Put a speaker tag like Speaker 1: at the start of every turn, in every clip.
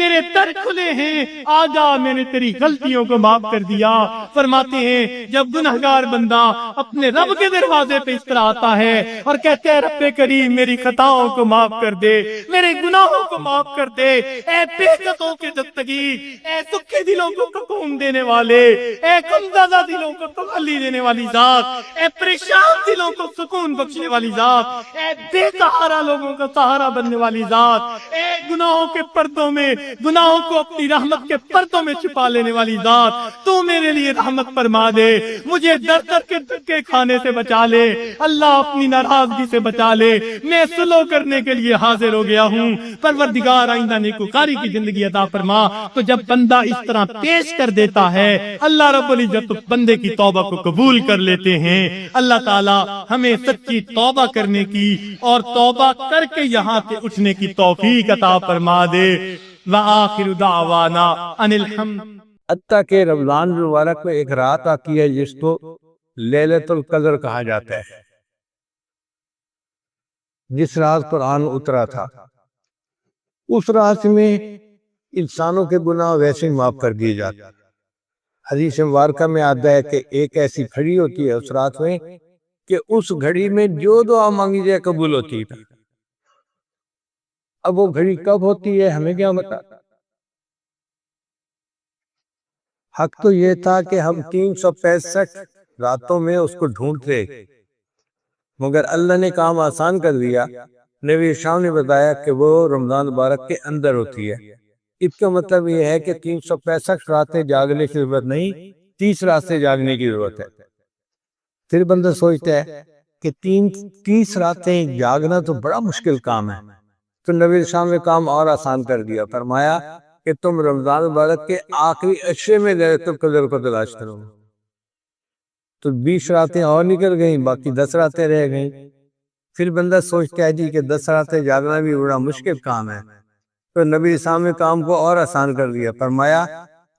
Speaker 1: میرے در کھلے ہیں، آجا میں نے تیری غلطیوں کو معاف کر دیا۔ فرماتے ہیں جب گنہگار بندہ اپنے رب کے دروازے پہ اس طرح آتا ہے اور کہتے ہیں رب کریم میری خطاؤں کو معاف کر دے، میرے گناہوں کو معاف کر دے، اے بے قطعوں کے دستگیر، اے دکھی دلوں کو سکون دینے والے، اے غمزدہ دلوں کو تسلی دینے والی ذات، اے پریشان دلوں کو سکون بخشنے والی ذات، اے بے سہارا لوگوں کا سہارا بننے والی ذات، اے گناہوں کے پردوں میں گناہوں کو اپنی رحمت کے پردوں میں چھپا لینے والی ذات، تو میرے لیے رحمت فرما دے، مجھے در در کے دھکے کھانے سے بچا لے، اللہ اپنی ناراضگی سے بچا لے، میں صلح کرنے کے لیے حاضر ہو گیا ہوں، پروردگار آئندہ نیکوکاری کی زندگی عطا فرما۔ تو جب بندہ اس طرح پیش کر دیتا ہے اللہ رب العزت بندے کی توبہ کو قبول کر لیتے ہیں۔ اللہ تعالی ہمیں سچی توبہ کرنے کی اور توبہ کر کے یہاں سے اٹھنے کی توفیق عطا فرما دے۔ وآخر دعوانا ان الحمد۔
Speaker 2: حتیٰ کہ رمضان المبارک میں ایک رات آتی ہے جس کو لیلۃ القدر کہا جاتا ہے، جس رات قرآن اترا تھا۔ اس رات میں انسانوں کے گناہ ویسے ہی معاف کر دیے جاتے ہیں۔ حدیث مبارکہ میں آتا ہے کہ ایک ایسی گھڑی ہوتی ہے اس رات میں کہ اس گھڑی میں جو دعا مانگی جائے قبول ہوتی ہے۔ اب وہ گھڑی کب ہوتی ہے ہمیں کیا پتا؟ حق تو یہ تھا کہ ہم 365 راتوں میں اس کو ڈھونڈتے، مگر اللہ نے کام آسان کر دیا۔ نبی شام نے بتایا کہ وہ رمضان مبارک کے اندر ہوتی ہے۔ اس کا مطلب یہ ہے کہ 365 راتیں جاگنے کی ضرورت نہیں، 30 راتیں جاگنے کی ضرورت ہے۔ پھر بندہ سوچتا ہے کہ 30 راتیں جاگنا تو بڑا مشکل کام ہے، تو نبی شام نے کام اور آسان کر دیا، فرمایا کہ تم رمضان مبارک کے آخری عشرے میں لیلۃ القدر کو تلاش کرو۔ تو 20 راتیں اور نکل گئیں، باقی 10 راتیں رہ گئیں۔ پھر بندہ سوچتا ہے جی کہ 10 راتیں جاگنا بھی بڑا مشکل کام ہے، تو نبی اسلام نے کام کو اور آسان کر دیا، فرمایا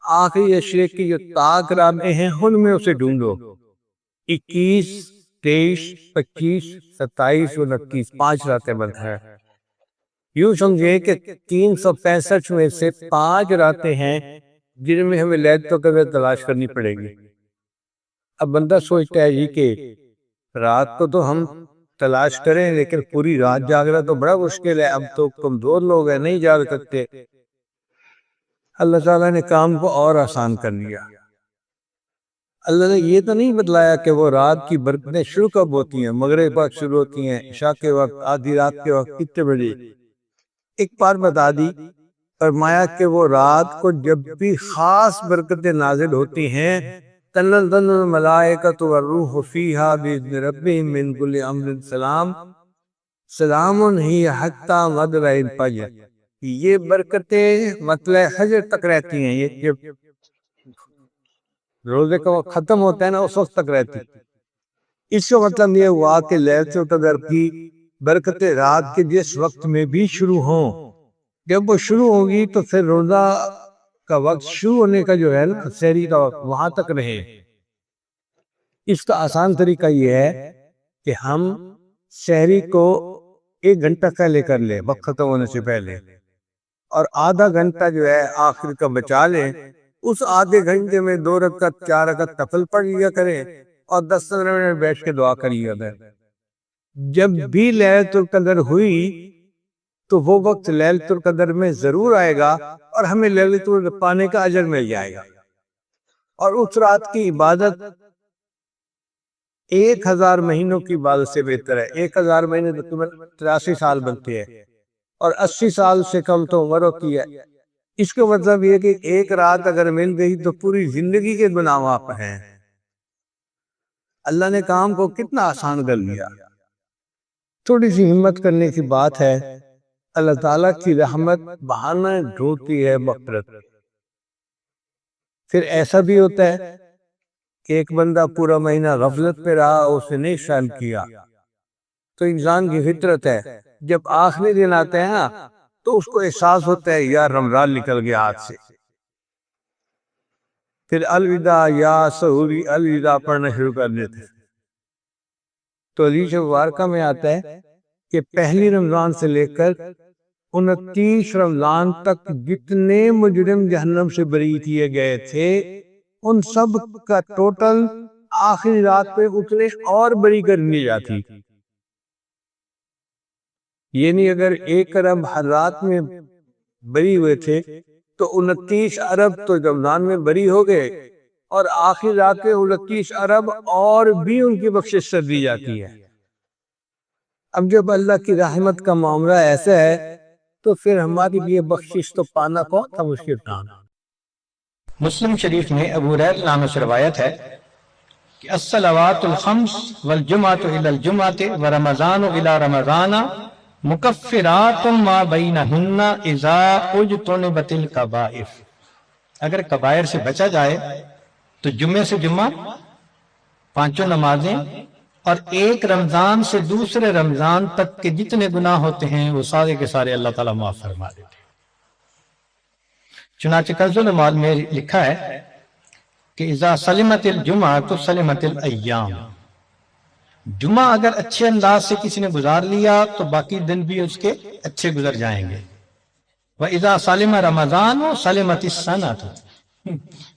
Speaker 2: آخری عشرے کی جو تاک راتیں ہیں ان میں اسے ڈھونڈو۔ 21، 23، 25، 27 اور 29، 5 راتیں بند ہیں۔ یوں سمجھے کہ 365 میں سے 5 راتیں ہیں جن میں ہمیں لیلۃ القدر تلاش کرنی پڑے گی۔ اب بندہ سوچتا ہے جی کہ رات کو تو ہم تلاش کریں لیکن پوری رات جاگنا تو بڑا مشکل ہے، اب تو کمزور لوگ ہیں نہیں جاگ سکتے۔ اللہ تعالیٰ نے کام کو اور آسان کر دیا۔ اللہ نے یہ تو نہیں بتلایا کہ وہ رات کی برکتیں شروع کب ہوتی ہیں، مغرب وقت شروع ہوتی ہیں، عشاء کے وقت، آدھی رات کے وقت، کتنے بجے، ایک بار بتا دی۔ فرمایا کہ وہ رات کو جب بھی خاص برکتیں نازل ہوتی ہیں، تنزل الملائکۃ والروح فیہا بإذن ربہم من کل امر سلام سلام ہی حتی مطلع الفجر، یہ برکتیں مطلع فجر تک رہتی ہیں۔ یہ جب روزے کا وقت ختم ہوتا ہے نا اس وقت تک رہتی۔ اس کا مطلب یہ ہوا کہ لیلۃ القدر کی برکتیں رات کے جس وقت میں بھی شروع ہوں، جب وہ شروع ہوگی تو پھر روزہ کا وقت شروع ہونے کا جو ہے نا سحری کا وقت وہاں تک رہے۔ اس کا آسان طریقہ یہ ہے کہ ہم سحری کو 1 گھنٹہ پہلے کر لیں، وقت ختم ہونے سے پہلے، اور آدھا گھنٹہ جو ہے آخر کا بچا لیں۔ اس آدھے گھنٹے میں 2 رکعت 4 رکعت نفل پڑھ لیا کریں اور 10-15 منٹ بیٹھ کے دعا کریے کریں۔ جب بھی لیلۃ القدر ہوئی تو وہ وقت لیلۃ القدر میں ضرور آئے گا اور ہمیں لیلۃ القدر پانے کا اجر مل جائے گا۔ اور اس رات کی عبادت 1000 مہینوں کی عبادت سے بہتر ہے۔ 1000 مہینے تو 83 سال بنتے ہیں اور 80 سال سے کم تو عمر ہوتی ہے۔ اس کا مطلب یہ کہ ایک رات اگر مل گئی تو پوری زندگی کے گناہ معاف ہیں۔ اللہ نے کام کو کتنا آسان کر لیا۔ تھوڑی سی ہمت کرنے کی بات ہے، اللہ تعالیٰ کی رحمت بہانہ ڈھونڈتی ہے مغفرت۔ پھر ایسا بھی ہوتا ہے کہ ایک بندہ پورا مہینہ غفلت پہ رہا، اس نے نہیں شان کیا، تو انسان کی فطرت ہے جب آخری دن آتے ہیں نا تو اس کو احساس ہوتا ہے یار رمضان نکل گیا ہاتھ سے، پھر الوداع یا سحوری الوداع پڑھنا شروع کر دیتے۔ تو حدیث مبارکہ میں آتا ہے کہ پہلی رمضان سے لے کر 29 رمضان تک جتنے مجرم جہنم سے بری کیے گئے تھے ان سب کا ٹوٹل آخری رات پہ اتنے اور بری کر لی جاتی. یعنی اگر 1 ارب ہر رات میں بری ہوئے تھے تو 29 ارب تو رمضان میں بری ہو گئے، اور آخری رات کے 29 ارب اور بھی ان کی بخشش کر دی جاتی ہے. اب جب اللہ کی رحمت کا معاملہ ایسا ہے تو پھر ہماری لیے بخشش تو پانا کون تھا مشکل کام.
Speaker 3: مسلم شریف میں ابو ہریرہ عنہ سے روایت ہے کہ الصلوات الخمس والجمعۃ الی الجمعۃ ورمضان الی رمضان مکفرات ما بینہن اذا اجتنبت الکبائر. اگر کبائر سے بچا جائے تو جمعے سے جمعہ 5 نمازیں اور 1 رمضان سے دوسرے رمضان تک کے جتنے گناہ ہوتے ہیں وہ سارے کے سارے اللہ تعالیٰ معاف فرما دیتے ہیں. چنانچہ کنز المال میں لکھا ہے کہ اذا سلمت الجمعہ تو سلمت الایام. جمعہ اگر اچھے انداز سے کسی نے گزار لیا تو باقی دن بھی اس کے اچھے گزر جائیں گے. وَإِذَا سَلِمَ رَمَضَانُ سَلِمَتِ السَّنَةُ.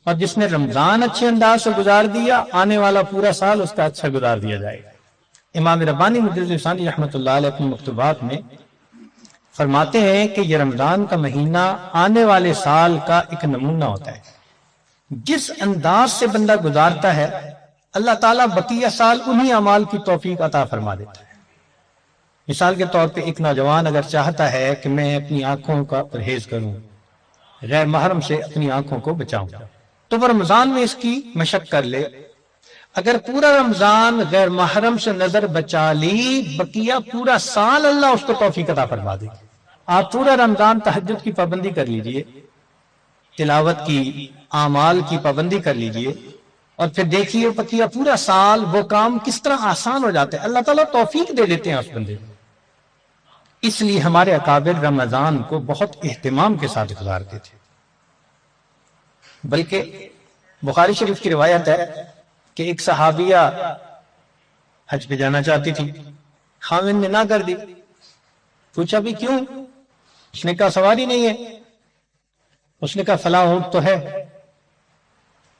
Speaker 3: اور جس نے رمضان اچھے انداز سے گزار دیا آنے والا پورا سال اس کا اچھا گزار دیا جائے گا. امام ربانی مجدد ثانی رحمۃ اللہ علیہ اپنے مکتوبات میں فرماتے ہیں کہ یہ رمضان کا مہینہ آنے والے سال کا ایک نمونہ ہوتا ہے. جس انداز سے بندہ گزارتا ہے اللہ تعالیٰ بقیہ سال انہی اعمال کی توفیق عطا فرما دیتا ہے. مثال کے طور پہ ایک نوجوان اگر چاہتا ہے کہ میں اپنی آنکھوں کا پرہیز کروں، غیر محرم سے اپنی آنکھوں کو بچاؤں، تو وہ رمضان میں اس کی مشق کر لے. اگر پورا رمضان غیر محرم سے نظر بچا لی بقیہ پورا سال اللہ اس کو توفیق عطا فرما دے. آپ پورا رمضان تہجد کی پابندی کر لیجئے، تلاوت کی، اعمال کی پابندی کر لیجئے، اور پھر دیکھیے بقیہ پورا سال وہ کام کس طرح آسان ہو جاتے ہیں. اللہ تعالیٰ توفیق دے دیتے ہیں اس بندے کو. اس لیے ہمارے اکابر رمضان کو بہت اہتمام کے ساتھ گزارتے تھے. بلکہ بخاری شریف کی روایت ہے کہ ایک صحابیہ حج پہ جانا چاہتی تھی، خاوند نے نہ کر دی. پوچھا بھی کیوں؟ اس نے کہا سواری نہیں ہے. اس نے کہا فلاں اونٹ تو ہے.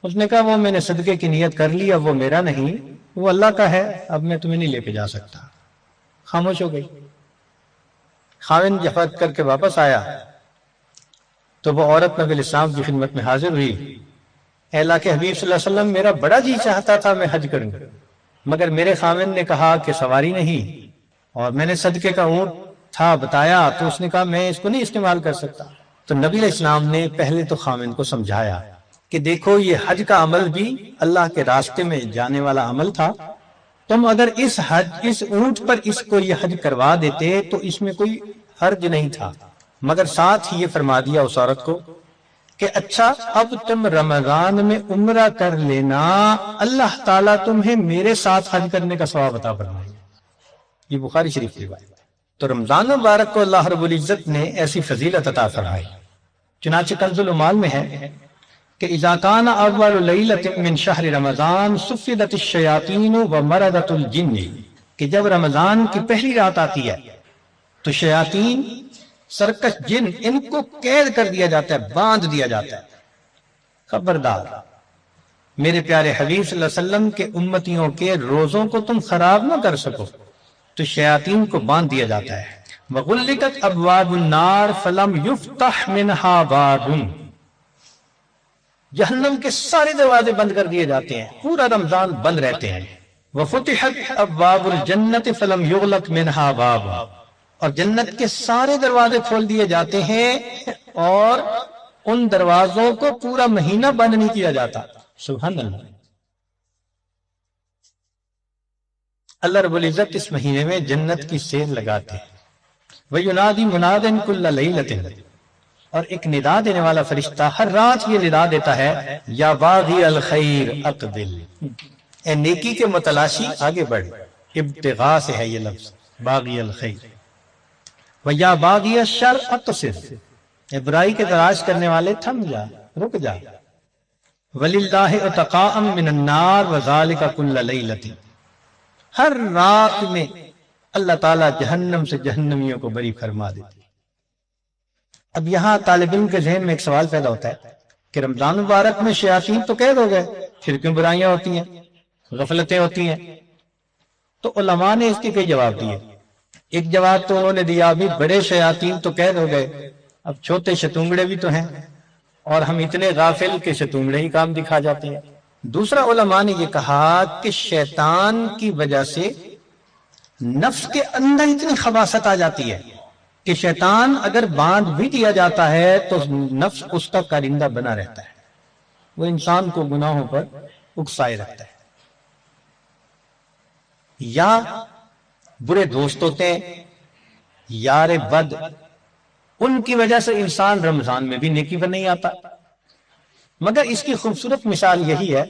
Speaker 3: اس نے کہا وہ میں نے صدقے کی نیت کر لی، اب وہ میرا نہیں، وہ اللہ کا ہے، اب میں تمہیں نہیں لے کے جا سکتا. خاموش ہو گئی. خاوند جفت کر کے واپس آیا تو وہ عورت نبی الاسلام کی خدمت میں حاضر ہوئی. اے اللہ کے حبیب صلی اللہ علیہ وسلم، میرا بڑا جی چاہتا تھا میں حج کروں، مگر میرے خاوند نے کہا کہ سواری نہیں، اور میں نے صدقے کا اونٹ تھا بتایا تو اس نے کہا میں اس کو نہیں استعمال کر سکتا. تو نبی علیہ السلام نے پہلے تو خاوند کو سمجھایا کہ دیکھو یہ حج کا عمل بھی اللہ کے راستے میں جانے والا عمل تھا. تم اگر اس اونٹ پر اس کو یہ حج کروا دیتے تو اس میں کوئی حرج نہیں تھا، مگر ساتھ ہی یہ فرما دیا اس عورت کو کہ اچھا اب تم رمضان میں عمرہ کر لینا، اللہ تعالیٰ تمہیں میرے ساتھ حج کرنے کا ثواب عطا فرمائے. یہ بخاری شریف کی روایت. تو رمضان مبارک کو اللہ رب العزت نے ایسی فضیلت عطا فرمائی. چنانچہ کنز المال میں ہے کہ اذا کان اول لیلۃ من شہر رمضان صفدت الشیاطین ومردت الجن، کہ جب رمضان کی پہلی رات آتی ہے تو شیاطین، سرکش جن، ان کو قید کر دیا جاتا ہے، باندھ دیا جاتا ہے. خبردار میرے پیارے حبیب صلی اللہ علیہ وسلم کے امتیوں کے روزوں کو تم خراب نہ کر سکو، تو شیاطین کو باندھ دیا جاتا ہے. وغلقت ابواب النار فلم یفتح منہا باب، جہنم کے سارے دروازے بند کر دیے جاتے ہیں، پورا رمضان بند رہتے ہیں. وفتحت ابواب الجنت فلم یغلق منہا باب، اور جنت کے سارے دروازے کھول دیے جاتے ہیں اور ان دروازوں کو پورا مہینہ بند نہیں کیا جاتا. سبحان اللہ. اللہ رب العزت اس مہینے میں جنت کی سیل لگاتے ہیں. وَيُنَادِي مُنَادٍ كُلَّ لَيْلَةٍ، اور ایک ندا دینے والا فرشتہ ہر رات یہ ندا دیتا ہے، یا باغی الخیر اقبل، اے نیکی کے متلاشی آگے بڑھ. ابتغاء سے ہے یہ لفظ باغی الخیر. وَيَا بَاغِيَ الشَّرْ اقصر، اے برائی کے تلاش کرنے والے تھم جا، رک جا. وَلِلَّهِ عُتَقَاءً مِّنَ النَّارِ وَذَلِكَ كُلَّ لَيْلَةٍ، ہر رات میں اللہ تعالیٰ جہنم سے جہنمیوں کو بری فرما دیتی. اب یہاں طالب علم کے ذہن میں ایک سوال پیدا ہوتا ہے کہ رمضان مبارک میں شیاطین تو قید ہو گئے، پھر کیوں برائیاں ہوتی ہیں، غفلتیں ہوتی ہیں؟ تو علماء نے اس کے کئی جواب دیے۔ ایک جواب تو انہوں نے دیا ابھی بڑے شیاطین تو قید ہو گئے، اب چھوٹے شتونگڑے بھی تو ہیں، اور ہم اتنے غافل کہ شتونگڑے ہی کام دکھا جاتے ہیں۔ دوسرا علماء نے یہ کہا کہ شیطان کی وجہ سے نفس کے اندر اتنی خباثت آ جاتی ہے کہ شیطان اگر باندھ بھی دیا جاتا ہے تو نفس اس کا کارندہ بنا رہتا ہے، وہ انسان کو گناہوں پر اکسائے رکھتا ہے۔ یا برے دوست ہوتے ہیں، یار بد، ان کی وجہ سے انسان رمضان میں بھی نیکی پر نہیں آتا۔ مگر اس کی خوبصورت مثال یہی ہے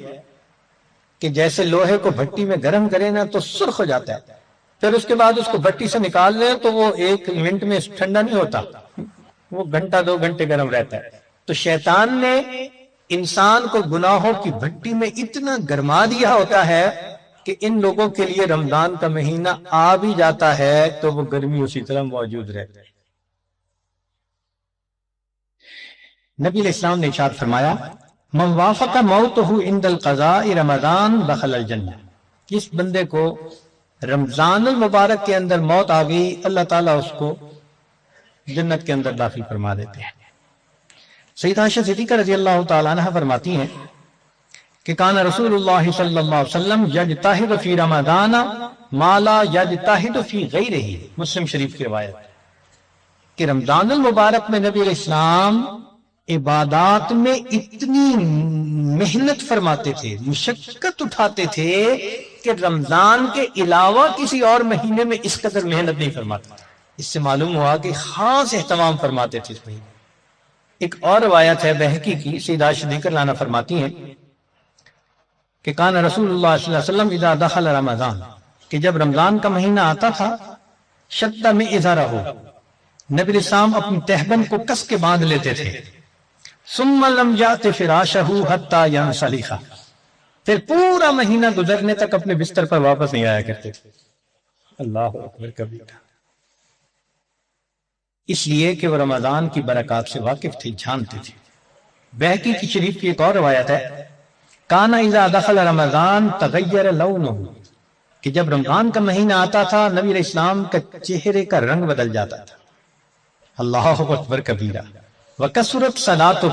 Speaker 3: کہ جیسے لوہے کو بھٹی میں گرم کرے نا تو سرخ ہو جاتا ہے، پھر اس کے بعد اس کو بھٹی سے نکال لیں تو وہ 1 منٹ میں ٹھنڈا نہیں ہوتا، وہ گھنٹہ 2 گھنٹے گرم رہتا ہے۔ تو شیطان نے انسان کو گناہوں کی بھٹی میں اتنا گرما دیا ہوتا ہے کہ ان لوگوں کے لیے رمضان کا مہینہ آ بھی جاتا ہے تو وہ گرمی اسی طرح موجود رہتی ہے۔ نبی علیہ السلام نے ارشاد فرمایا من وافق موتہ عند القضاء رمضان دخل الجنہ، کس بندے کو رمضان المبارک کے اندر موت آ گئی اللہ تعالیٰ اس کو جنت کے اندر داخل فرما دیتے ہیں۔ سیدہ عائشہ صدیقہ رضی اللہ تعالیٰ عنہ فرماتی ہیں کہ کان رسول اللہ صلی اللہ علیہ وسلم یجتہد فی رمضان ما لا یجتہد فی غیرہ، مسلم شریف کی روایت کہ رمضان المبارک میں نبی علیہ السلام عبادات میں اتنی محنت فرماتے تھے، مشقت اٹھاتے تھے کہ رمضان کے علاوہ کسی اور مہینے میں اس قدر محنت نہیں فرماتے۔ اس سے معلوم ہوا کہ خاص اہتمام فرماتے تھے اس مہینے۔ ایک اور روایت ہے بہقی کی، سیدہ صدیقہ لانا فرماتی ہیں کہ کان رسول اللہ صلی اللہ علیہ وسلم اذا دخل رمضان، کہ جب رمضان کا مہینہ آتا تھا شد میں ازارہ ہو، نبی علیہ السلام اپنی تہبند کو کس کے باندھ لیتے تھے، ثم لم یأت فراشہ حتی ینسلخ، پھر پورا مہینہ گزرنے تک اپنے بستر پر واپس نہیں آیا کرتے تھے۔ اللہ اکبر کبیرہ، اس لیے کہ وہ رمضان کی برکات سے واقف تھے، جانتے تھے۔ بہقی کی شریف کی ایک اور روایت ہے کانا اذا دخل رمضان تغیر لونہ، کہ جب رمضان کا مہینہ آتا تھا نبی علیہ السلام کا چہرے کا رنگ بدل جاتا تھا۔ اللہ اکبر کبیرہ، وکثرت صلاتہ،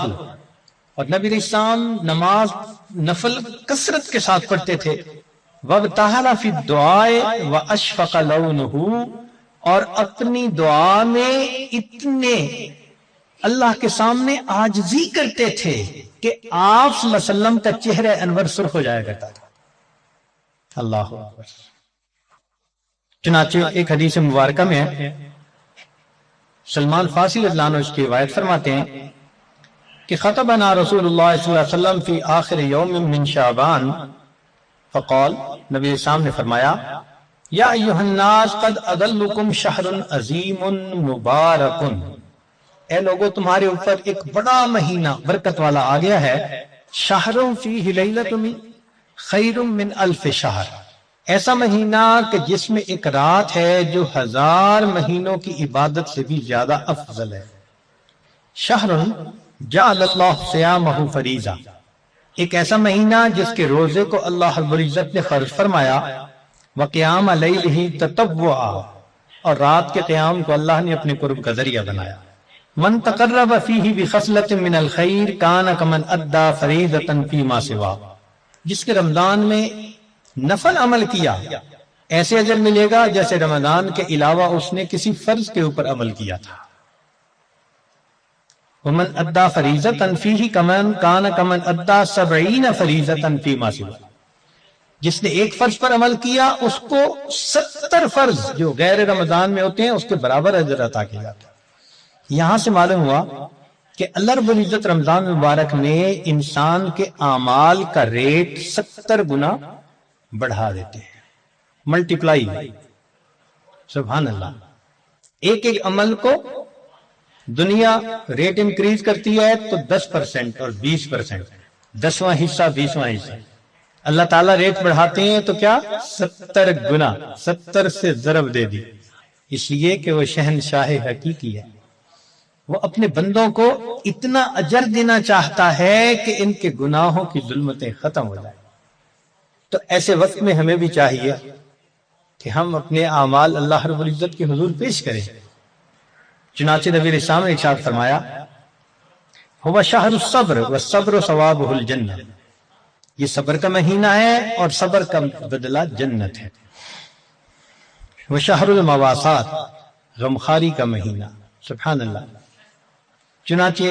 Speaker 3: اور نبی علیہ السلام نماز نفل کثرت کے ساتھ پڑھتے تھے۔ وابتہل فی الدعاء واشفق لونہ، اور اپنی دعا میں اتنے اللہ کے سامنے عاجزی کرتے تھے کہ آپ صلی اللہ علیہ وسلم کا چہرہ انور سرخ ہو جایا کرتا تھا۔ اللہ اکبر۔ چنانچہ ایک حدیث مبارکہ میں ہے، سلمان فارسی رضی اللہ عنہ اس کی روایت فرماتے ہیں کہ خطبنا رسول اللہ صلی اللہ علیہ وسلم فی آخر یوم من شعبان فقال، نبی السلام نے فرمایا یا ایہا الناس قد اضلکم شہر عظیم مبارک، اے لوگوں تمہارے اوپر ایک بڑا مہینہ برکت والا آ گیا ہے، شہر فیہ لیلۃ خیر من الف شہر، ایسا مہینہ کہ جس میں ایک رات ہے جو 1000 مہینوں کی عبادت سے بھی زیادہ افضل ہے۔ شہر جعل اللہ صیامہ فریضہ، ایک ایسا مہینہ جس کے روزے کو اللہ رب العزت نے فرض فرمایا، وقیام لیلہ تطوعا، اور رات کے قیام کو اللہ نے اپنے قرب کا ذریعہ بنایا۔ من تقرب فیہ بخصلۃ من الخیر کان کمن ادى فریضۃ فیما سوا، جس کے رمضان میں نفل عمل کیا ایسے اجر ملے گا جیسے رمضان کے علاوہ اس نے کسی فرض کے اوپر عمل کیا تھا۔ ومن ادى فریضۃ فیہ کمن کان کمن ادى 70 فریضۃ فیما سوا، جس نے ایک فرض پر عمل کیا اس کو 70 فرض جو غیر رمضان میں ہوتے ہیں اس کے برابر اجر عطا کیا جاتا ہے۔ یہاں سے معلوم ہوا کہ اللہ رب العزت رمضان مبارک میں انسان کے اعمال کا ریٹ 70 گنا بڑھا دیتے ہیں، ملٹیپلائی، سبحان اللہ۔ ایک ایک عمل کو دنیا ریٹ انکریز کرتی ہے تو 10% اور 20%، 10واں حصہ 20واں حصہ، اللہ تعالیٰ ریٹ بڑھاتے ہیں تو کیا 70 گنا، 70 سے ضرب دے دی، اس لیے کہ وہ شہنشاہ حقیقی ہے، وہ اپنے بندوں کو اتنا اجر دینا چاہتا ہے کہ ان کے گناہوں کی ظلمتیں ختم ہو جائیں۔ تو ایسے وقت میں ہمیں بھی چاہیے کہ ہم اپنے اعمال اللہ رب العزت کے حضور پیش کریں۔ چنانچہ نبی علیہ السلام نے ارشاد فرمایا، ہوا شہر الصبر والصبر ثوابہ الجنہ، یہ صبر کا مہینہ ہے اور صبر کا بدلہ جنت ہے۔ وہ شہر المواسات، غمخاری کا مہینہ، سبحان اللہ۔ چنانچہ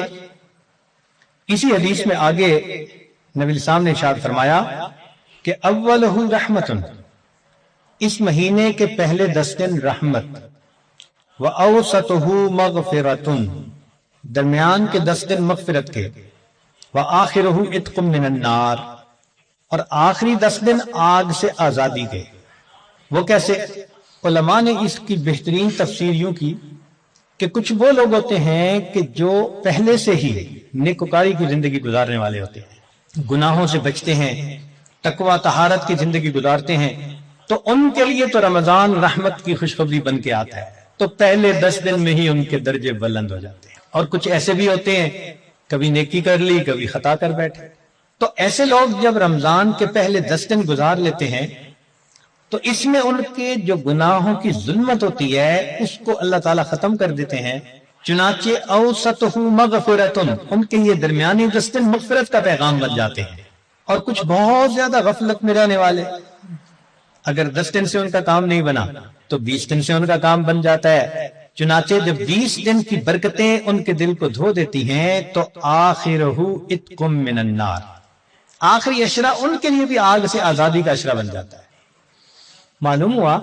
Speaker 3: اسی حدیث میں آگے نبی علیہ السلام نے ارشاد فرمایا کہ اولہ رحمت، اس مہینے کے پہلے 10 دن رحمت، وَأَوْسَطُهُ مَغْفِرَةٌ، درمیان کے 10 دن مغفرت کے، وَآخِرُهُ عِتْقٌ مِّنَ النَّارِ، اور آخری 10 دن آگ سے آزادی کے۔ وہ کیسے؟ علماء نے اس کی بہترین تفسیر یوں کی کہ کچھ وہ لوگ ہوتے ہیں کہ جو پہلے سے ہی نیکوکاری کی زندگی گزارنے والے ہوتے ہیں، گناہوں سے بچتے ہیں، تقوی طہارت کی زندگی گزارتے ہیں، تو ان کے لیے تو رمضان رحمت کی خوشخبری بن کے آتا ہے، تو پہلے 10 دن میں ہی ان کے درجے بلند ہو جاتے ہیں۔ اور کچھ ایسے بھی ہوتے ہیں، کبھی نیکی کر لی، کبھی خطا کر بیٹھے، تو ایسے لوگ جب رمضان کے پہلے 10 دن گزار لیتے ہیں تو اس میں ان کے جو گناہوں کی ظلمت ہوتی ہے اس کو اللہ تعالیٰ ختم کر دیتے ہیں۔ چنانچہ اوسطہ مغفرۃ، ان کے یہ درمیانی 10 دن مغفرت کا پیغام بن جاتے ہیں۔ اور کچھ بہت زیادہ غفلت میں رہنے والے، اگر 10 دن سے ان کا کام نہیں بنا تو 20 دن سے ان کا کام بن جاتا ہے۔ چنانچہ جب 20 دن کی برکتیں ان کے دل کو دھو دیتی ہیں تو آخرہ عتق من النار، آخری اشرہ ان کے لیے بھی آگ سے آزادی کا اشرہ بن جاتا ہے۔ معلوم ہوا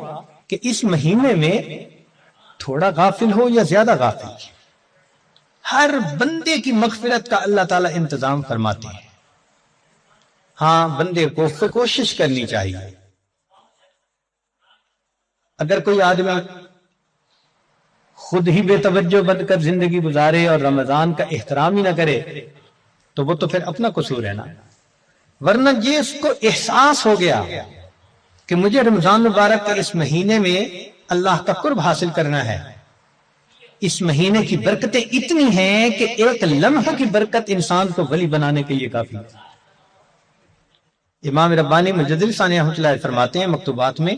Speaker 3: کہ اس مہینے میں تھوڑا غافل ہو یا زیادہ غافل، ہر بندے کی مغفرت کا اللہ تعالیٰ انتظام فرماتے ہیں۔ ہاں، بندے کو کوشش کرنی چاہیے۔ اگر کوئی آدمی خود ہی بے توجہ بن کر زندگی گزارے اور رمضان کا احترام ہی نہ کرے تو وہ تو پھر اپنا قصور ہے نا، ورنہ یہ اس کو احساس ہو گیا کہ مجھے رمضان مبارک کے اس مہینے میں اللہ کا قرب حاصل کرنا ہے، اس مہینے کی برکتیں اتنی ہیں کہ ایک لمحہ کی برکت انسان کو ولی بنانے کے لیے کافی ہے۔ امام ربانی مجدد ثانی رحمۃ اللہ فرماتے ہیں مکتوبات میں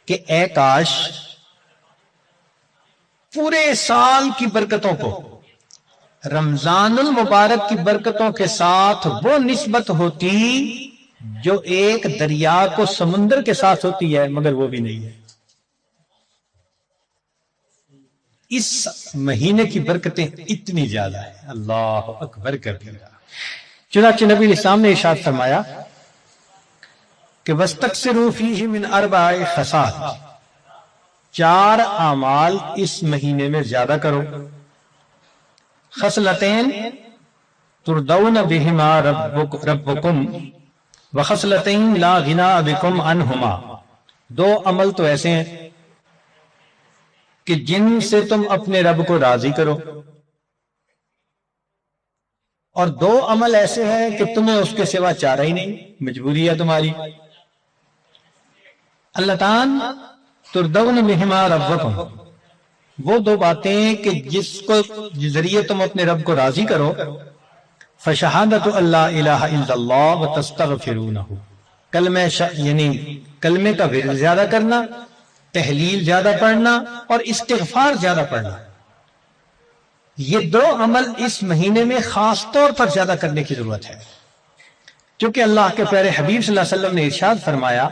Speaker 3: کہ اے کاش پورے سال کی برکتوں کو رمضان المبارک کی برکتوں کے ساتھ وہ نسبت ہوتی جو ایک دریا کو سمندر کے ساتھ ہوتی ہے، مگر وہ بھی نہیں ہے۔ اس مہینے کی برکتیں اتنی زیادہ ہیں، اللہ اکبر کبیرہ۔ چنانچہ نبی علیہ السلام نے ارشاد فرمایا کہ وَاسْتَكْثِرُوا فِيهِ مِنْ 4 خصال، 4 اعمال اس مہینے میں زیادہ کرو۔ خصلتین تردون بہما ربکم وخصلتین لا غنا بکم عنہما، 2 عمل تو ایسے ہیں کہ جن سے تم اپنے رب کو راضی کرو، اور 2 عمل ایسے ہیں کہ تمہیں اس کے سوا چارہ ہی نہیں، مجبوری ہے تمہاری۔ اللہ تعالیٰ تردون بہما ربکم، وہ 2 باتیں کہ جس کو ذریعے تم اپنے رب کو راضی کرو، فشہادت اللہ الہ الا اللہ وتستغفرونہ، یعنی کلمے کا ورد زیادہ کرنا، تحلیل زیادہ پڑھنا اور استغفار زیادہ پڑھنا۔ یہ 2 عمل اس مہینے میں خاص طور پر زیادہ کرنے کی ضرورت ہے، کیونکہ اللہ کے پیارے حبیب صلی اللہ علیہ وسلم نے ارشاد فرمایا،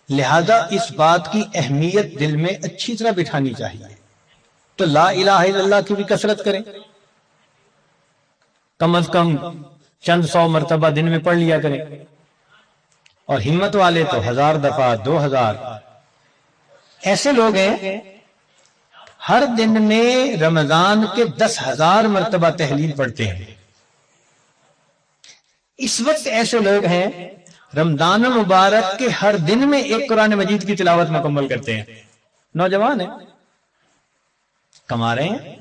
Speaker 3: لہذا اس بات کی اہمیت دل میں اچھی طرح بٹھانی چاہیے۔ تو لا الہ الا اللہ کی بھی کثرت کریں، کم از کم چند 100 مرتبہ دن میں پڑھ لیا کریں، اور ہمت والے تو 1000 دفعہ 2000۔ ایسے لوگ ہیں ہر دن میں رمضان کے 10,000 مرتبہ تحلیل پڑھتے ہیں۔ اس وقت ایسے لوگ ہیں رمضان مبارک کے ہر دن میں ایک قرآن مجید کی تلاوت مکمل کرتے ہیں۔ نوجوان ہیں، کما رہے ہیں،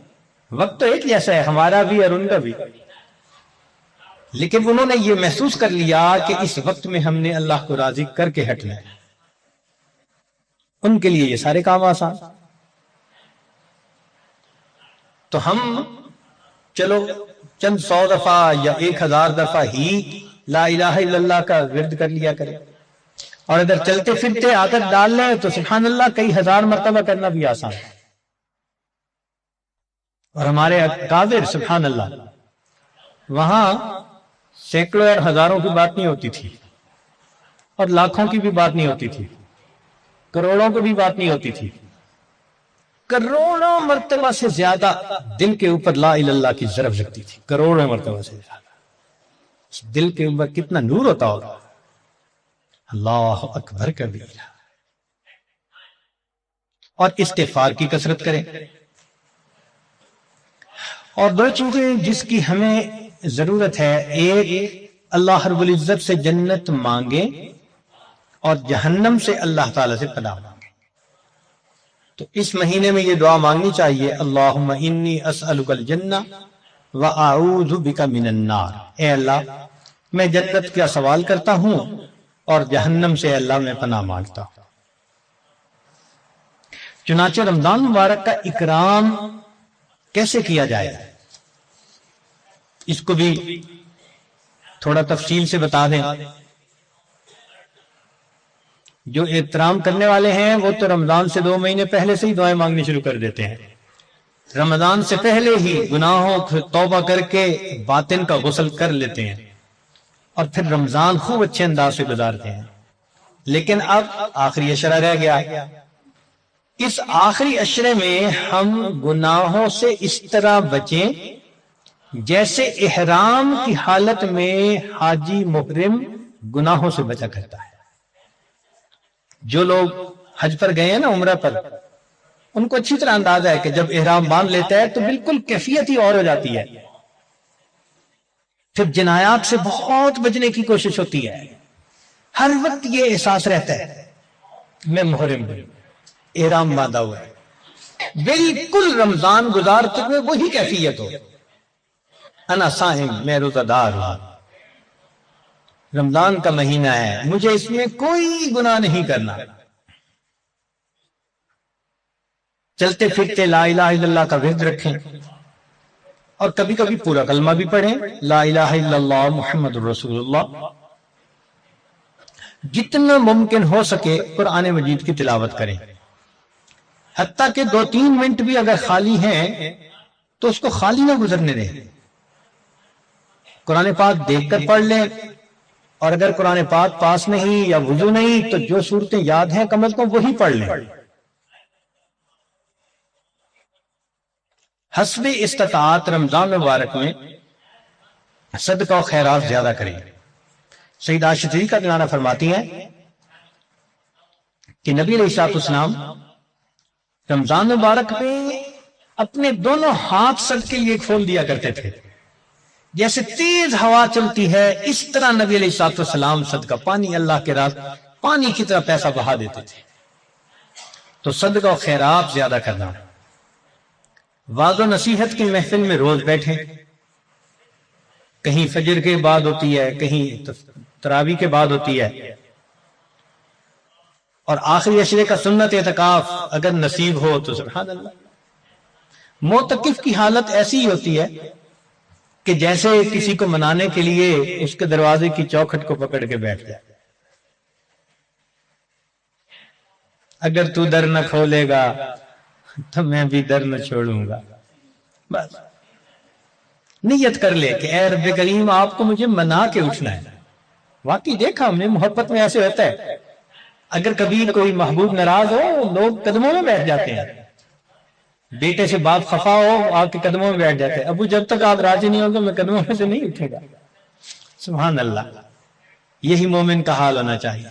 Speaker 3: وقت تو ایک جیسا ہے ہمارا بھی اور ان کا بھی، لیکن انہوں نے یہ محسوس کر لیا کہ اس وقت میں ہم نے اللہ کو راضی کر کے ہٹنا ہے، ان کے لیے یہ سارے کام آسان۔ تو ہم چلو چند 100 دفعہ یا 1000 دفعہ ہی لا الہ الا اللہ کا ورد کر لیا کریں، اور اگر چلتے پھرتے عادت ڈال لیں تو سبحان اللہ کئی 1000 مرتبہ کرنا بھی آسان ہے۔ اور ہمارے اکابر سبحان اللہ وہاں سینکڑوں اور ہزاروں کی بات نہیں ہوتی تھی، اور لاکھوں کی بھی بات نہیں ہوتی تھی، کروڑوں کی بھی بات نہیں ہوتی تھی، کروڑوں مرتبہ سے زیادہ دل کے اوپر لا الہ الا اللہ کی ضرب لگتی تھی، کروڑوں مرتبہ سے زیادہ۔ دل کے اوپر کتنا نور ہوتا ہوگا، اللہ اکبر کبیرہ۔ اور استغفار کی کثرت کریں۔ اور دو چیزیں جس کی ہمیں ضرورت ہے، ایک اللہ رب العزت سے جنت مانگیں اور جہنم سے اللہ تعالی سے پناہ مانگیں۔ تو اس مہینے میں یہ دعا مانگنی چاہیے، اللہم انی اسألک الجنہ وَأَعُوذُ بِكَ مِنَ النَّارِ، اے اللہ میں جنت کا سوال کرتا ہوں اور جہنم سے اللہ میں پناہ مانگتا ہوں۔ چنانچہ رمضان مبارک کا اکرام کیسے کیا جائے اس کو بھی تھوڑا تفصیل سے بتا دیں۔ جو احترام کرنے والے ہیں وہ تو رمضان سے 2 مہینے پہلے سے ہی دعائیں مانگنی شروع کر دیتے ہیں، رمضان سے پہلے ہی گناہوں سے توبہ کر کے باطن کا غسل کر لیتے ہیں، اور پھر رمضان خوب اچھے انداز سے گزارتے ہیں۔ لیکن اب آخری عشرہ رہ گیا، اس آخری عشرے میں ہم گناہوں سے اس طرح بچیں جیسے احرام کی حالت میں حاجی محرم گناہوں سے بچا کرتا ہے۔ جو لوگ حج پر گئے ہیں نا، عمرہ پر، ان کو اچھی طرح اندازہ ہے کہ جب احرام باندھ لیتا ہے تو بالکل کیفیت ہی اور ہو جاتی ہے، پھر جنایات سے بہت بچنے کی کوشش ہوتی ہے، ہر وقت یہ احساس رہتا ہے میں محرم ہوں، احرام باندھا ہوا ہے، بالکل رمضان گزارتے ہوئے وہی کیفیت ہو، انا صائم، میں روزہ دار ہوں، رمضان کا مہینہ ہے، مجھے اس میں کوئی گناہ نہیں کرنا۔ چلتے پھرتے لا الہ الا اللہ کا ورد رکھیں، اور کبھی کبھی پورا کلمہ بھی پڑھیں، لا الہ الا اللہ محمد رسول اللہ۔ جتنا ممکن ہو سکے قرآن مجید کی تلاوت کریں، حتیٰ کہ 2-3 منٹ بھی اگر خالی ہیں تو اس کو خالی نہ گزرنے دیں، قرآن پاک دیکھ کر پڑھ لیں، اور اگر قرآن پاک پاس نہیں یا وضو نہیں تو جو صورتیں یاد ہیں کم از کم وہی پڑھ لیں۔ حسب استطاعت رمضان مبارک میں صدقہ و خیرات زیادہ کریں۔ سیدہ عائشہ صدیقہ رضی اللہ عنہا فرماتی ہیں کہ نبی علیہ الصلوۃ والسلام رمضان مبارک میں اپنے دونوں ہاتھ صدقے کے لیے کھول دیا کرتے تھے، جیسے تیز ہوا چلتی ہے اس طرح نبی علیہ الصلوۃ والسلام صدقہ پانی، اللہ کے راہ پانی کی طرح پیسہ بہا دیتے تھے۔ تو صدقہ و خیرات زیادہ کرنا، وعظ و نصیحت کی محفل میں روز بیٹھیں، کہیں فجر کے بعد ہوتی ہے، کہیں تراویح کے بعد ہوتی ہے، اور آخری عشرے کا سنت اعتکاف اگر نصیب ہو تو سبحان اللہ۔ معتکف کی حالت ایسی ہی ہوتی ہے کہ جیسے کسی کو منانے کے لیے اس کے دروازے کی چوکھٹ کو پکڑ کے بیٹھ جائے، اگر تو در نہ کھولے گا تو میں بھی در نہ چھوڑوں گا۔ بس نیت کر لے کہ اے رب کریم آپ کو مجھے منا کے اٹھنا ہے۔ واقعی دیکھا ہم نے محبت میں ایسے ہوتا ہے، اگر کبھی کوئی محبوب ناراض ہو لوگ قدموں میں بیٹھ جاتے ہیں، بیٹے سے باپ خفا ہو آپ کے قدموں میں بیٹھ جاتے ہیں، ابو جب تک آپ راضی نہیں ہوگے میں قدموں میں سے نہیں اٹھے گا۔ سبحان اللہ، یہی مومن کا حال ہونا چاہیے۔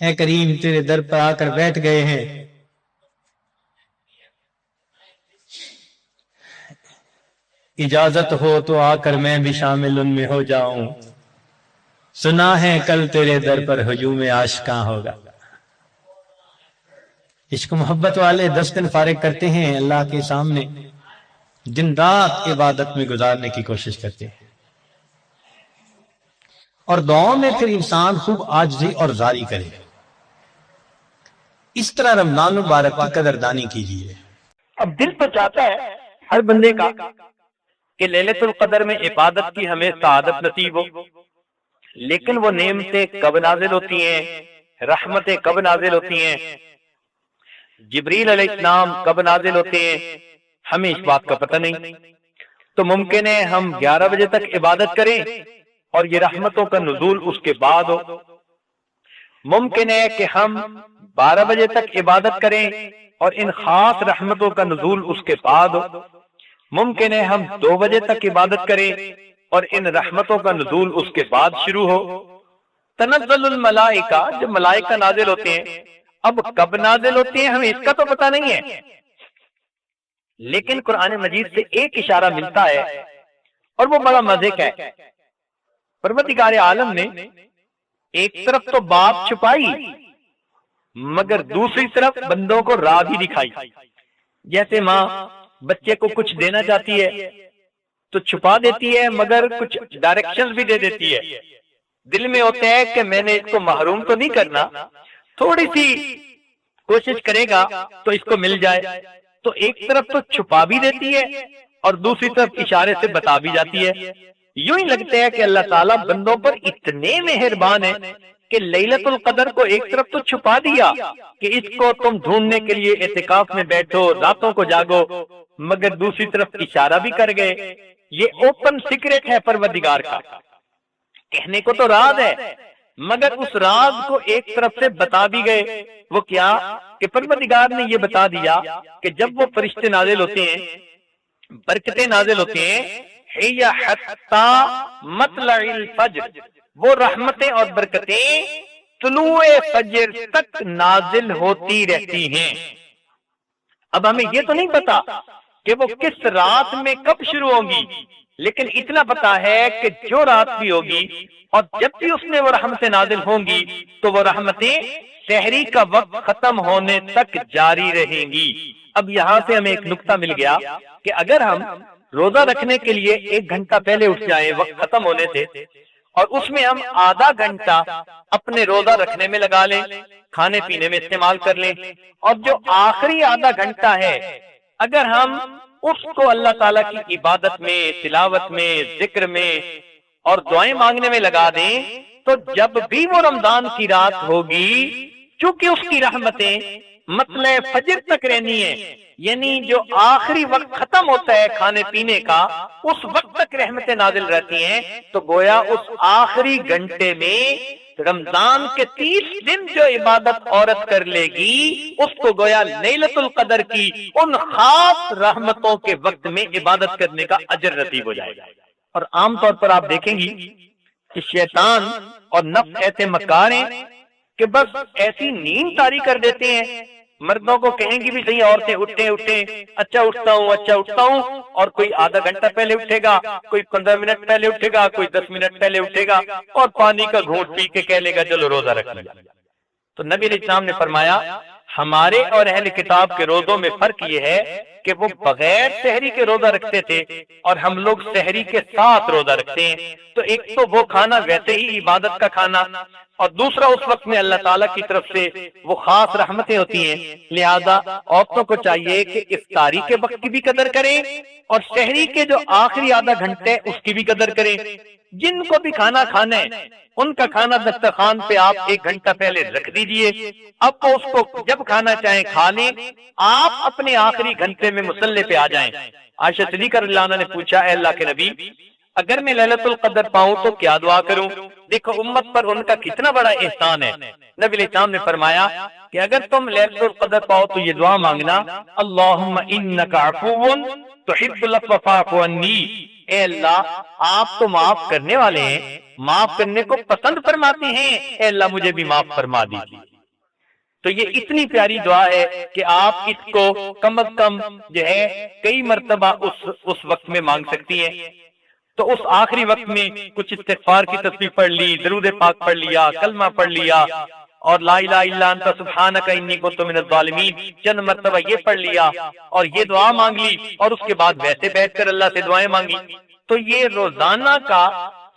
Speaker 3: اے کریم تیرے در پر آ کر بیٹھ گئے ہیں، اجازت ہو تو آ کر میں بھی شامل ان میں ہو جاؤں، سنا ہے کل تیرے در پر ہجوم عاشقاں ہوگا۔ عشق محبت والے 10 دن فارغ کرتے ہیں اللہ کے سامنے، دن رات عبادت میں گزارنے کی کوشش کرتے ہیں، اور دعاؤں میں پھر انسان خوب عاجزی اور زاری کرے۔ اس طرح رمضان مبارک کی قدردانی کیجیے۔
Speaker 4: اب دل تو چاہتا ہے ہر بندے کا کہ لیلۃ القدر میں عبادت کی ہمیں سعادت نصیب ہو، لیکن وہ نعمتیں کب نازل ہوتی ہیں، رحمتیں کب نازل ہوتی ہیں، جبریل علیہ السلام کب نازل ہوتے ہیں، ہمیں اس بات کا پتہ نہیں۔ تو ممکن ہے ہم 11 بجے تک عبادت کریں اور یہ رحمتوں کا نزول اس کے بعد ہو، ممکن ہے کہ ہم 12 بجے تک عبادت کریں اور ان خاص رحمتوں کا نزول اس کے بعد ہو، ممکن ہے ہم 2 بجے تک عبادت کریں اور ان رحمتوں کا نزول اس کے بعد شروع ہو۔ تنزل الملائکہ، جب ملائکہ نازل ہوتے ہیں، اب کب نازل ہوتے ہیں ہمیں اس کا تو پتہ نہیں ہے، لیکن قرآن مجید سے ایک اشارہ ملتا ہے اور وہ بڑا مزے کا ہے۔ پروردگار عالم نے ایک طرف تو بات چھپائی مگر دوسری طرف بندوں کو راہ بھی دکھائی۔ جیسے ماں بچے کو کچھ دینا چاہتی ہے تو چھپا دیتی ہے مگر کچھ ڈائریکشنز بھی دے دیتی ہے، دل میں ہوتا ہے کہ میں نے اس کو محروم تو نہیں کرنا، تھوڑی سی کوشش کرے گا تو اس کو مل جائے، تو ایک طرف تو چھپا بھی دیتی ہے اور دوسری طرف اشارے سے بتا بھی جاتی ہے۔ یوں ہی لگتا ہے کہ اللہ تعالیٰ بندوں پر اتنے مہربان ہیں کہ لیلۃ القدر کو ایک طرف تو چھپا دیا کہ اس کو تم ڈھونڈنے کے لیے اعتکاف میں بیٹھو، راتوں کو جاگو، مگر دوسری طرف اشارہ بھی کر گئے۔ یہ اوپن سیکرٹ ہے پروردگار کا، کہنے کو تو راز ہے مگر اس راز کو ایک طرف سے بتا بھی گئے۔ وہ کیا کہ پروردگار نے یہ بتا دیا کہ جب وہ فرشتے نازل ہوتے ہیں، برکتیں نازل ہوتے ہیں، ہی حتی مطلع الفجر، وہ رحمتیں اور برکتیں طلوع فجر تک نازل ہوتی رہتی ہیں۔ اب ہمیں یہ تو نہیں پتا کہ وہ کس رات میں کب شروع ہوں گی، لیکن اتنا پتا ہے کہ جو رات بھی ہوگی اور جب بھی اس میں وہ رحمتیں نازل ہوں گی تو وہ رحمتیں سحری کا وقت ختم ہونے تک جاری رہیں گی۔ اب یہاں سے ہمیں ایک نقطہ مل گیا کہ اگر ہم روزہ رکھنے کے لیے 1 گھنٹہ پہلے اٹھ جائیں وقت ختم ہونے سے، اور اس میں ہم آدھا گھنٹہ اپنے روزہ رکھنے میں لگا لیں، کھانے پینے میں استعمال کر لیں، اور جو آخری آدھا گھنٹہ ہے اگر ہم اس کو اللہ تعالیٰ کی عبادت میں، تلاوت میں، ذکر میں اور دعائیں مانگنے میں لگا دیں، تو جب بھی وہ رمضان کی رات ہوگی، چونکہ اس کی رحمتیں مطلع فجر تک رہنی ہے، یعنی جو آخری وقت ختم ہوتا ہے کھانے پینے کا اس وقت تک رحمتیں نازل رہتی ہیں، تو گویا اس آخری گھنٹے میں رمضان کے 30 دن جو عبادت عورت کر لے گی اس کو گویا لیلۃ القدر کی ان خاص رحمتوں کے وقت میں عبادت کرنے کا اجر نصیب ہو جائے گا۔ اور عام طور پر آپ دیکھیں گی کہ شیطان اور نفس ایسے مکار ہیں کہ بس ایسی نیند طاری کر دیتے ہیں، مردوں کو کہیں گی بھی صحیح عورتیں اٹھیں، اچھا اٹھتا ہوں، اور کوئی آدھا گھنٹہ پہلے اٹھے گا، کوئی 15 منٹ پہلے اٹھے گا، کوئی 10 منٹ پہلے اٹھے گا اور پانی کا گھونٹ پی کے کہہ لے گا چلو روزہ رکھ لیا۔ تو نبی علیہ السلام نے فرمایا ہمارے اور اہل کتاب کے روزوں میں فرق یہ ہے کہ وہ بغیر سحری کے روزہ رکھتے تھے اور ہم لوگ سحری کے ساتھ روزہ رکھتے ہیں۔ تو ایک تو وہ کھانا ویسے ہی عبادت کا کھانا، اور دوسرا اس وقت میں اللہ تعالیٰ کی طرف سے وہ خاص رحمتیں ہوتی ہیں، لہذا عورتوں کو چاہیے کہ افطاری کے وقت کی بھی قدر کریں اور سحری کے جو آخری آدھا گھنٹے اس کی بھی قدر کریں۔ جن کو بھی کھانا کھانا ہے ان کا کھانا دسترخوان پہ آپ 1 گھنٹہ پہلے رکھ دیجئے، اب اس کو جب کھانا چاہیں کھا لیں، آپ اپنے آخری گھنٹے میں مصلی پہ آ جائیں۔ عائشہ صدیقہ رضی اللہ عنہا نے پوچھا اے اللہ کے نبی، اگر میں لیلۃ القدر پاؤں تو کیا دعا کروں؟ دیکھو امت پر ان کا کتنا بڑا احسان ہے۔ نبی علیہ السلام نے فرمایا کہ اگر تم لیلۃ القدر پاؤ تو یہ دعا مانگنا، اللہم انک عفو تحب العفو فاعف عنی، اے اللہ آپ تو معاف کرنے والے ہیں، معاف کرنے کو پسند فرماتے ہیں، اے اللہ مجھے بھی معاف فرما دیجیے۔ تو یہ اتنی پیاری دعا ہے کہ آپ اس کو کم از کم جو ہے کئی مرتبہ اس وقت میں مانگ سکتی ہیں۔ تو اس آخری وقت میں کچھ استغفار کی تسبیح پڑھ لی، درود پاک پڑھ لیا، کلمہ پڑھ لیا، اور لا الہ الا انت سبحانک انی کنت من الظالمین چند مرتبہ یہ پڑھ لیا اور یہ دعا مانگ لی، اور اس کے بعد ویسے بیٹھ کر اللہ سے دعائیں مانگی۔ تو یہ روزانہ کا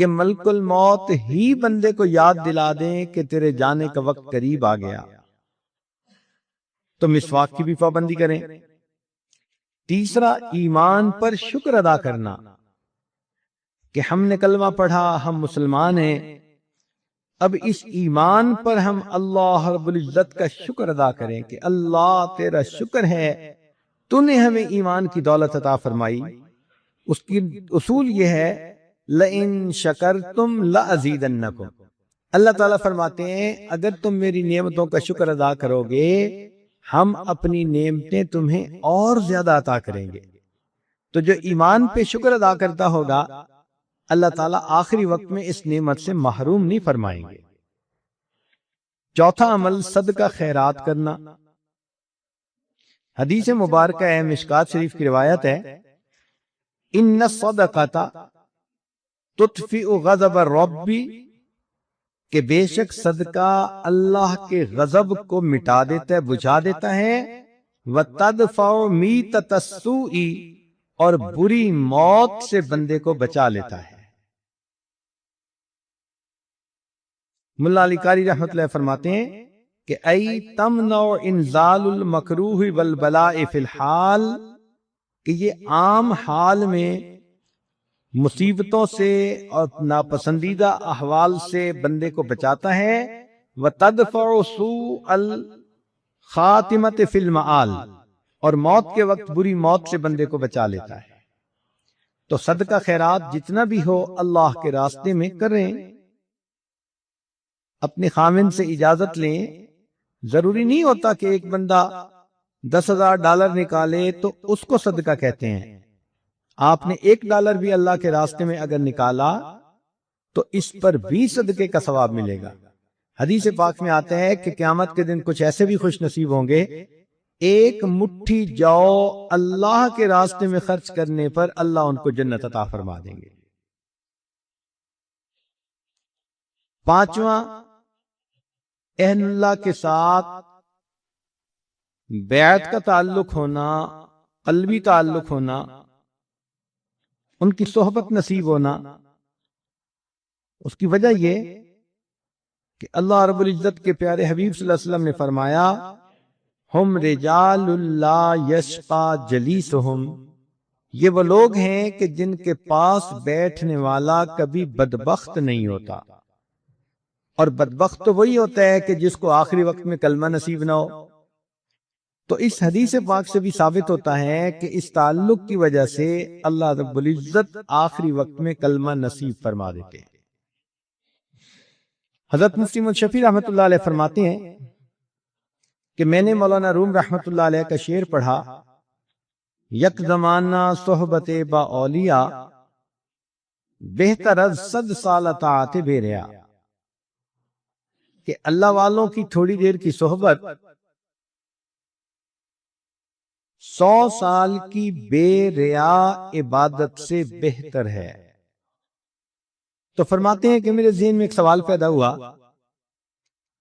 Speaker 2: کہ ملک الموت ہی بندے کو یاد دلا دیں کہ تیرے جانے کا وقت قریب آ گیا، تو مسواک کی بھی پابندی کریں۔ تیسرا، ایمان پر شکر ادا کرنا کہ ہم نے کلمہ پڑھا، ہم مسلمان ہیں، اب اس ایمان پر ہم اللہ رب العزت کا شکر ادا کریں کہ اللہ تیرا شکر ہے تو نے ہمیں ایمان کی دولت عطا فرمائی۔ اس کی اصول یہ ہے لَإِن شَكَرْتُمْ لَأَزِيدَنَّكُمْ، اللہ تعالیٰ فرماتے ہیں اگر تم میری نعمتوں کا شکر ادا کرو گے ہم اپنی نعمتیں تمہیں اور زیادہ عطا کریں گے۔ تو جو ایمان پہ شکر ادا کرتا ہوگا اللہ تعالیٰ آخری وقت میں اس نعمت سے محروم نہیں فرمائیں گے۔ چوتھا عمل صدقہ خیرات کرنا۔ حدیث مبارکہ ہے، مشکات شریف کی روایت ہے، ان الصدقۃ تطفئ غضب الرب، کہ بے شک صدقہ اللہ کے غضب کو مٹا دیتا ہے، بجھا دیتا ہے، وتدفع میتۃ السوء، اور بری موت سے بندے کو بچا لیتا ہے۔ ملا علی قاری رحمۃ اللہ فرماتے ہیں کہ ای تمنع انزال المکروہ والبلاء فی الحال، کہ یہ عام حال میں مصیبتوں سے اور ناپسندیدہ احوال سے بندے کو بچاتا ہے، وتدفع سوء الخاتمۃ فی المآل، اور موت کے وقت بری موت سے بندے کو بچا لیتا ہے۔ تو صدقہ خیرات جتنا بھی ہو اللہ کے راستے میں کریں، اپنے خامن سے اجازت لیں۔ ضروری نہیں ہوتا کہ ایک بندہ $10,000 نکالے تو اس کو صدقہ کہتے ہیں۔ آپ نے $1 بھی اللہ کے راستے میں اگر نکالا تو اس پر بھی صدقے کا ثواب ملے گا۔ حدیث پاک میں آتا ہے کہ قیامت کے دن کچھ ایسے بھی خوش نصیب ہوں گے، ایک مٹھی جو اللہ کے راستے میں خرچ کرنے پر اللہ ان کو جنت عطا فرما دیں گے۔ پانچواں، اہل اللہ کے ساتھ بیعت کا تعلق ہونا، قلبی تعلق ہونا، ان کی صحبت نصیب ہونا۔ اس کی وجہ یہ کہ اللہ رب العزت کے پیارے حبیب صلی اللہ علیہ وسلم نے فرمایا ہم رجال اللہ یشقا جلیسہم، یہ وہ لوگ ہیں کہ جن کے پاس بیٹھنے والا کبھی بدبخت نہیں ہوتا، اور بدبخت تو وہی ہوتا ہے کہ جس کو آخری وقت میں کلمہ نصیب نہ ہو۔ تو اس حدیث پاک سے بھی ثابت ہوتا ہے کہ اس تعلق کی وجہ سے اللہ رب العزت آخری وقت میں کلمہ نصیب فرما دیتے ہیں۔ حضرت مفتی محمد شفیع رحمۃ اللہ علیہ فرماتے ہیں کہ میں نے مولانا روم رحمۃ اللہ علیہ کا شعر پڑھا، یک زمانہ صحبت با اولیاء، بہتر از 100 سال اطاعت بے ریا، کہ اللہ والوں کی تھوڑی دیر کی صحبت 100 سال کی بے ریا عبادت سے بہتر ہے۔ تو فرماتے ہیں کہ میرے ذہن میں ایک سوال پیدا ہوا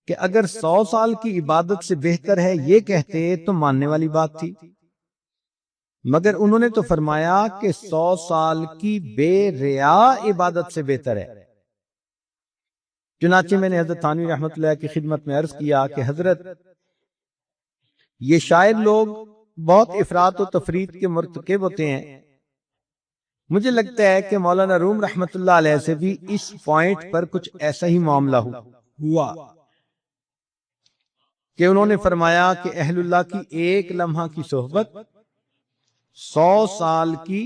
Speaker 2: کہ اگر 100 سال کی عبادت سے بہتر ہے یہ کہتے تو ماننے والی بات تھی، مگر انہوں نے تو فرمایا کہ 100 سال کی بے ریا عبادت سے بہتر ہے۔ چنانچہ میں نے حضرت تھانوی رحمۃ اللہ کی خدمت میں عرض کیا کہ حضرت یہ شاعر لوگ بہت افراط و تفرید کے مرتکب ہوتے ہیں، مجھے لگتا ہے کہ مولانا روم رحمۃ اللہ علیہ سے بھی اس پوائنٹ پر کچھ ایسا ہی معاملہ ہوا کہ انہوں نے فرمایا کہ اہل اللہ کی ایک لمحہ کی صحبت 100 سال کی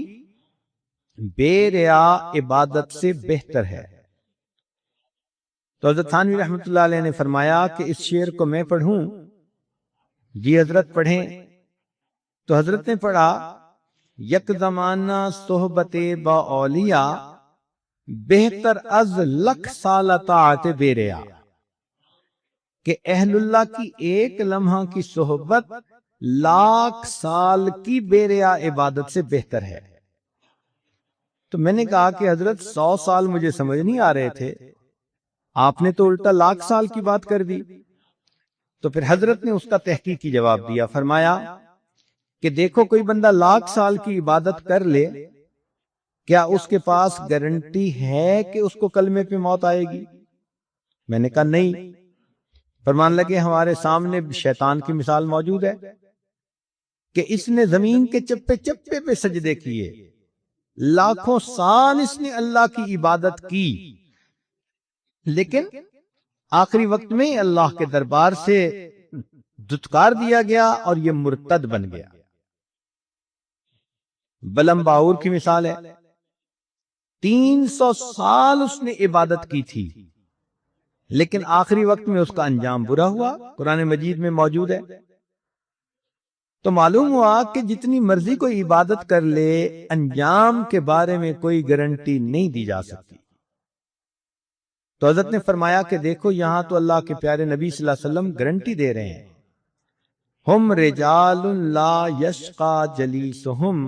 Speaker 2: بے ریا عبادت سے بہتر ہے۔ تو حضرت تھانوی رحمۃ اللہ علیہ نے فرمایا کہ اس شعر کو میں پڑھوں؟ جی حضرت پڑھیں۔ تو حضرت نے پڑھا، یک زمانہ صحبت با اولیاء، بہتر از 1,00,000 سال اطاعت بے ریا، کہ اہل اللہ کی ایک لمحہ کی صحبت 1,00,000 سال کی بے ریا عبادت سے بہتر ہے۔ تو میں نے کہا کہ حضرت 100 سال مجھے سمجھ نہیں آ رہے تھے، آپ نے تو الٹا 1,00,000 سال کی بات کر دی۔ تو پھر حضرت نے اس کا تحقیقی جواب دیا، فرمایا کہ دیکھو کوئی بندہ 1,00,000 سال کی عبادت کر لے
Speaker 5: کیا اس کے پاس گارنٹی ہے کہ اس کو کلمے پہ موت آئے گی؟ میں نے کہا نہیں۔ فرمان لگے ہمارے سامنے شیطان کی مثال موجود ہے کہ اس نے زمین کے چپے چپے پہ سجدے کیے، لاکھوں سال اس نے اللہ کی عبادت کی، لیکن آخری وقت میں اللہ کے دربار سے دھتکار دیا گیا اور یہ مرتد بن گیا۔ بلم باور کی مثال ہے، 300 سال اس نے عبادت کی تھی، لیکن آخری وقت میں اس کا انجام برا ہوا، قرآن مجید میں موجود ہے۔ تو معلوم ہوا کہ جتنی مرضی کوئی عبادت کر لے، انجام کے بارے میں کوئی گارنٹی نہیں دی جا سکتی۔ تو حضرت نے فرمایا کہ دیکھو یہاں تو اللہ کے پیارے نبی صلی اللہ علیہ وسلم گارنٹی دے رہے ہیں، ہم رجال لا یشقا جلیسہم،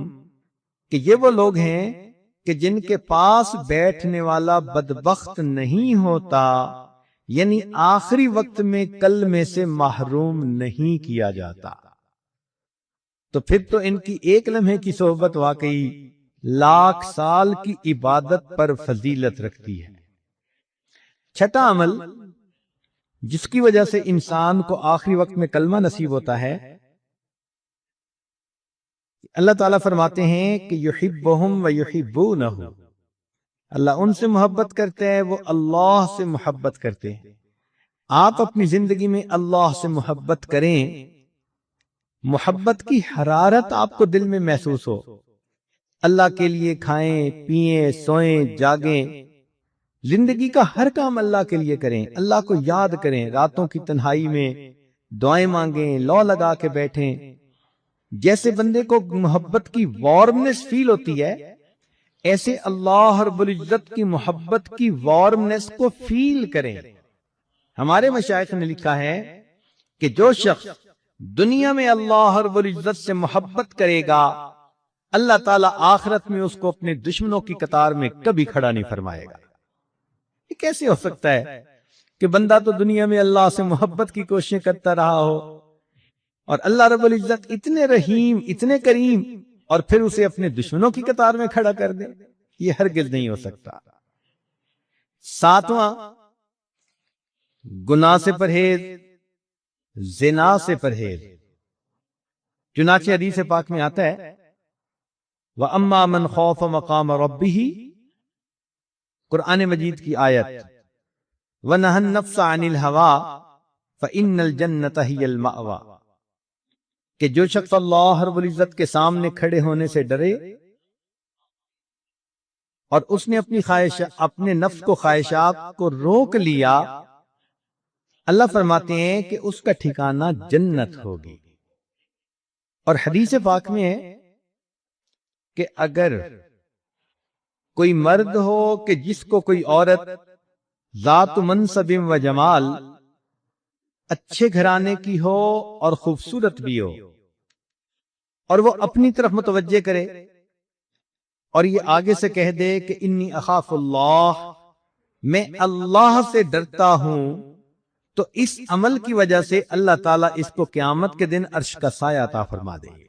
Speaker 5: کہ یہ وہ لوگ ہیں کہ جن کے پاس بیٹھنے والا بدبخت نہیں ہوتا، یعنی آخری وقت میں کلمے سے محروم نہیں کیا جاتا۔ تو پھر تو ان کی ایک لمحے کی صحبت واقعی لاکھ سال کی عبادت پر فضیلت رکھتی ہے۔ چھٹا عمل جس کی وجہ سے انسان کو آخری وقت میں کلمہ نصیب ہوتا ہے، اللہ تعالیٰ فرماتے ہیں کہ یحبہم و یحبونہ، اللہ ان سے محبت کرتے ہیں، وہ اللہ سے محبت کرتے ہیں۔ آپ اپنی زندگی میں اللہ سے محبت کریں، محبت کی حرارت آپ کو دل میں محسوس ہو، اللہ کے لیے کھائیں پیئیں سوئیں جاگیں، زندگی کا ہر کام اللہ کے لیے کریں، اللہ کو یاد کریں، راتوں کی تنہائی میں دعائیں مانگیں، لو لگا کے بیٹھیں۔ جیسے بندے کو محبت کی وارمنس فیل ہوتی ہے، ایسے اللہ رب العزت کی محبت کی وارمنس کو فیل کریں۔ ہمارے مشائخ نے لکھا ہے کہ جو شخص دنیا میں اللہ رب العزت سے محبت کرے گا، اللہ تعالیٰ آخرت میں اس کو اپنے دشمنوں کی قطار میں کبھی کھڑا نہیں فرمائے گا۔ یہ کیسے ہو سکتا ہے کہ بندہ تو دنیا میں اللہ سے محبت کی کوششیں کرتا رہا ہو اور اللہ رب العزت اتنے رحیم اتنے کریم اور پھر اسے اپنے دشمنوں کی قطار میں کھڑا کر دے؟ یہ ہرگز نہیں ہو سکتا۔ ساتواں، گناہ سے پرہیز، زنا سے پرہیز۔ چنانچہ حدیث پاک میں آتا ہے وَأَمَّا مَنْ خَافَ مَقَامَ رَبِّهِ، قرآن مجید کی آیت، وَنَهَى النَّفْسَ عَنِ الْهَوَىٰ فَإِنَّ الْجَنَّةَ هِيَ الْمَأْوَىٰ، کہ جو شخص اللہ رب العزت کے سامنے کھڑے ہونے سے ڈرے اور اس نے اپنے نفس کو خواہشات کو روک لیا، اللہ فرماتے ہیں کہ اس کا ٹھکانہ جنت ہوگی۔ اور حدیث پاک میں ہے کہ اگر کوئی مرد ہو کہ جس کو کوئی عورت ذات منصب و جمال، اچھے گھرانے کی ہو اور خوبصورت بھی ہو، اور وہ اپنی طرف متوجہ کرے اور یہ آگے سے کہہ دے کہ انی اخاف اللہ، میں اللہ سے ڈرتا ہوں، تو اس عمل کی وجہ سے اللہ تعالیٰ اس کو قیامت کے دن عرش کا سایہ عطا فرما دے گی۔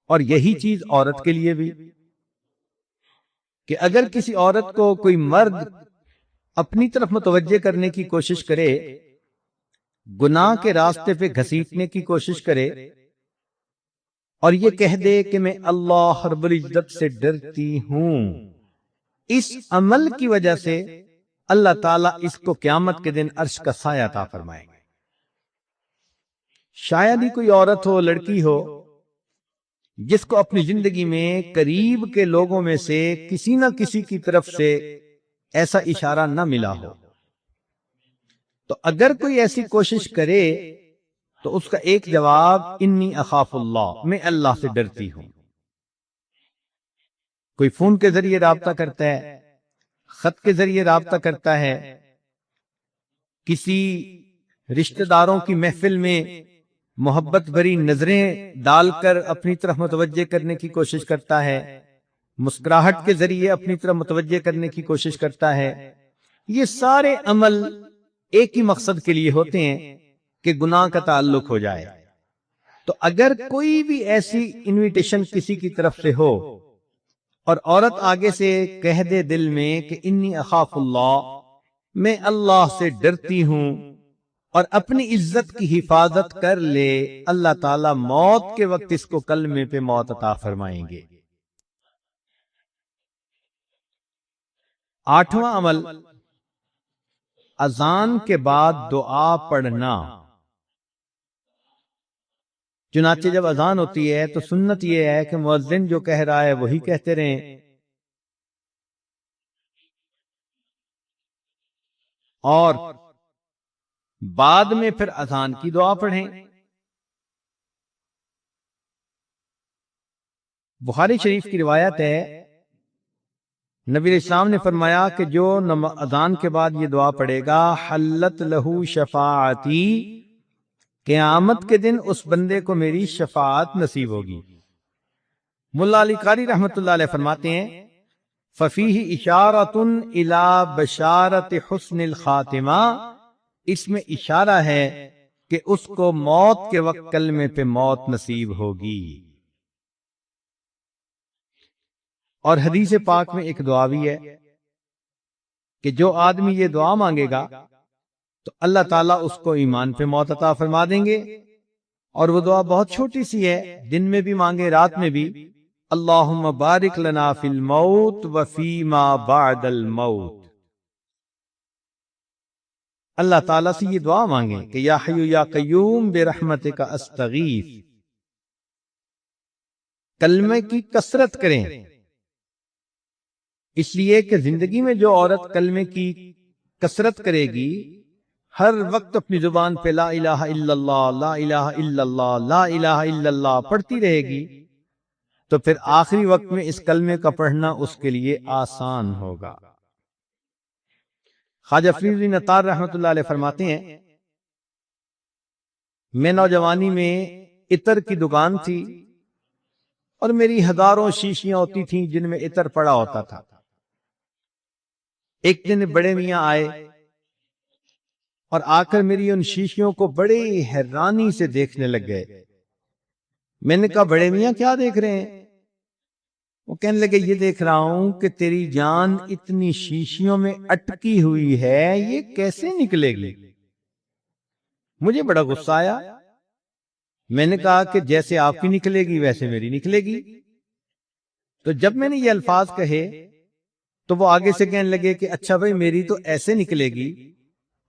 Speaker 5: اور یہی چیز عورت کے لیے بھی، کہ اگر کسی عورت کو کوئی مرد اپنی طرف متوجہ کرنے کی کوشش کرے، گناہ کے راستے پہ گھسیٹنے کی کوشش کرے اور یہ کہہ دے کہ میں اللہ رب العزت سے ڈرتی ہوں، اس عمل کی وجہ سے اللہ تعالیٰ اس کو قیامت کے دن عرش کا سایہ عطا فرمائیں گے۔ شاید ہی کوئی عورت ہو، لڑکی ہو، جس کو اپنی زندگی میں قریب کے لوگوں میں سے کسی نہ کسی کی طرف سے ایسا اشارہ نہ ملا ہو، تو اگر کوئی ایسی کوشش کرے تو اس کا ایک جواب انی اخاف اللہ، میں اللہ سے ڈرتی ہوں۔ کوئی فون کے ذریعے رابطہ کرتا ہے، خط کے ذریعے رابطہ کرتا ہے، کسی رشتہ داروں کی محفل میں محبت بھری نظریں ڈال کر اپنی طرف متوجہ کرنے کی کوشش کرتا ہے، مسکراہٹ کے ذریعے اپنی طرف متوجہ کرنے کی کوشش کرتا ہے۔ یہ سارے عمل ایک ہی مقصد کے لیے ہوتے ہیں کہ گناہ کا تعلق ہو جائے۔ تو اگر کوئی بھی ایسی انویٹیشن کسی کی طرف سے ہو اور عورت آگے سے کہہ دے دل میں کہ انی اخاف اللہ، میں اللہ سے ڈرتی ہوں، اور اپنی عزت کی حفاظت کر لے، اللہ تعالیٰ موت کے وقت اس کو کلمے پہ موت عطا فرمائیں گے۔ 8واں عمل، اذان کے بعد دعا پڑھنا۔ چنانچہ جب اذان ہوتی ہے تو سنت یہ ہے کہ مؤذن جو کہہ رہا ہے وہی کہتے رہیں، اور بعد میں پھر اذان کی دعا پڑھیں۔ بخاری شریف کی روایت ہے، نبی علیہ السلام نے فرمایا کہ جو اذان کے بعد یہ دعا پڑھے گا، حلت لہو شفاعتی، قیامت کے دن اس بندے کو میری شفاعت نصیب ہوگی۔ ملا علی قاری رحمۃ اللہ علیہ فرماتے ہیں، ففیہ اشارۃ الی بشارۃ حسن الخاتمہ، اس میں اشارہ ہے کہ اس کو موت کے وقت کلمے پہ موت نصیب ہوگی۔ اور حدیث پاک میں ایک دعا بھی ہے کہ جو آدمی یہ دعا مانگے گا تو اللہ تعالیٰ اس کو ایمان پہ موت عطا فرما دیں گے۔ اور وہ دعا بہت چھوٹی سی ہے، دن میں بھی مانگے رات میں بھی، اللہم بارک لنا فی الموت وفی ما بعد الموت۔ اللہ تعالیٰ سے یہ دعا مانگیں کہ یا حی یا قیوم برحمتک استغیث، کلمے کی کثرت کریں، اس لیے کہ زندگی میں جو عورت کلمے کی کثرت کرے گی، ہر وقت اپنی زبان پہ لا الہ الا اللہ، لا الہ الا اللہ، لا الہ الا اللہ پڑھتی رہے گی، تو پھر آخری وقت میں اس کلمے کا پڑھنا اس کے لیے آسان ہوگا۔ خواجہ فرید الدین عطار رحمۃ اللہ علیہ فرماتے ہیں، میں نوجوانی میں عطر کی دکان تھی اور میری ہزاروں شیشیاں ہوتی تھیں جن میں عطر پڑا ہوتا تھا۔ ایک دن بڑے میاں آئے اور آ کر میری ان شیشیوں کو بڑے حیرانی سے دیکھنے لگ گئے۔ میں نے کہا بڑے میاں کیا دیکھ رہے ہیں؟ وہ کہنے لگے یہ دیکھ رہا ہوں کہ تیری جان اتنی شیشیوں میں اٹکی ہوئی ہے، یہ کیسے نکلے گی؟ مجھے بڑا غصہ آیا۔ میں نے کہا کہ جیسے آپ کی نکلے گی ویسے میری نکلے گی۔ تو جب میں نے یہ الفاظ کہے تو وہ آگے سے کہنے لگے کہ اچھا بھائی میری تو ایسے نکلے گی۔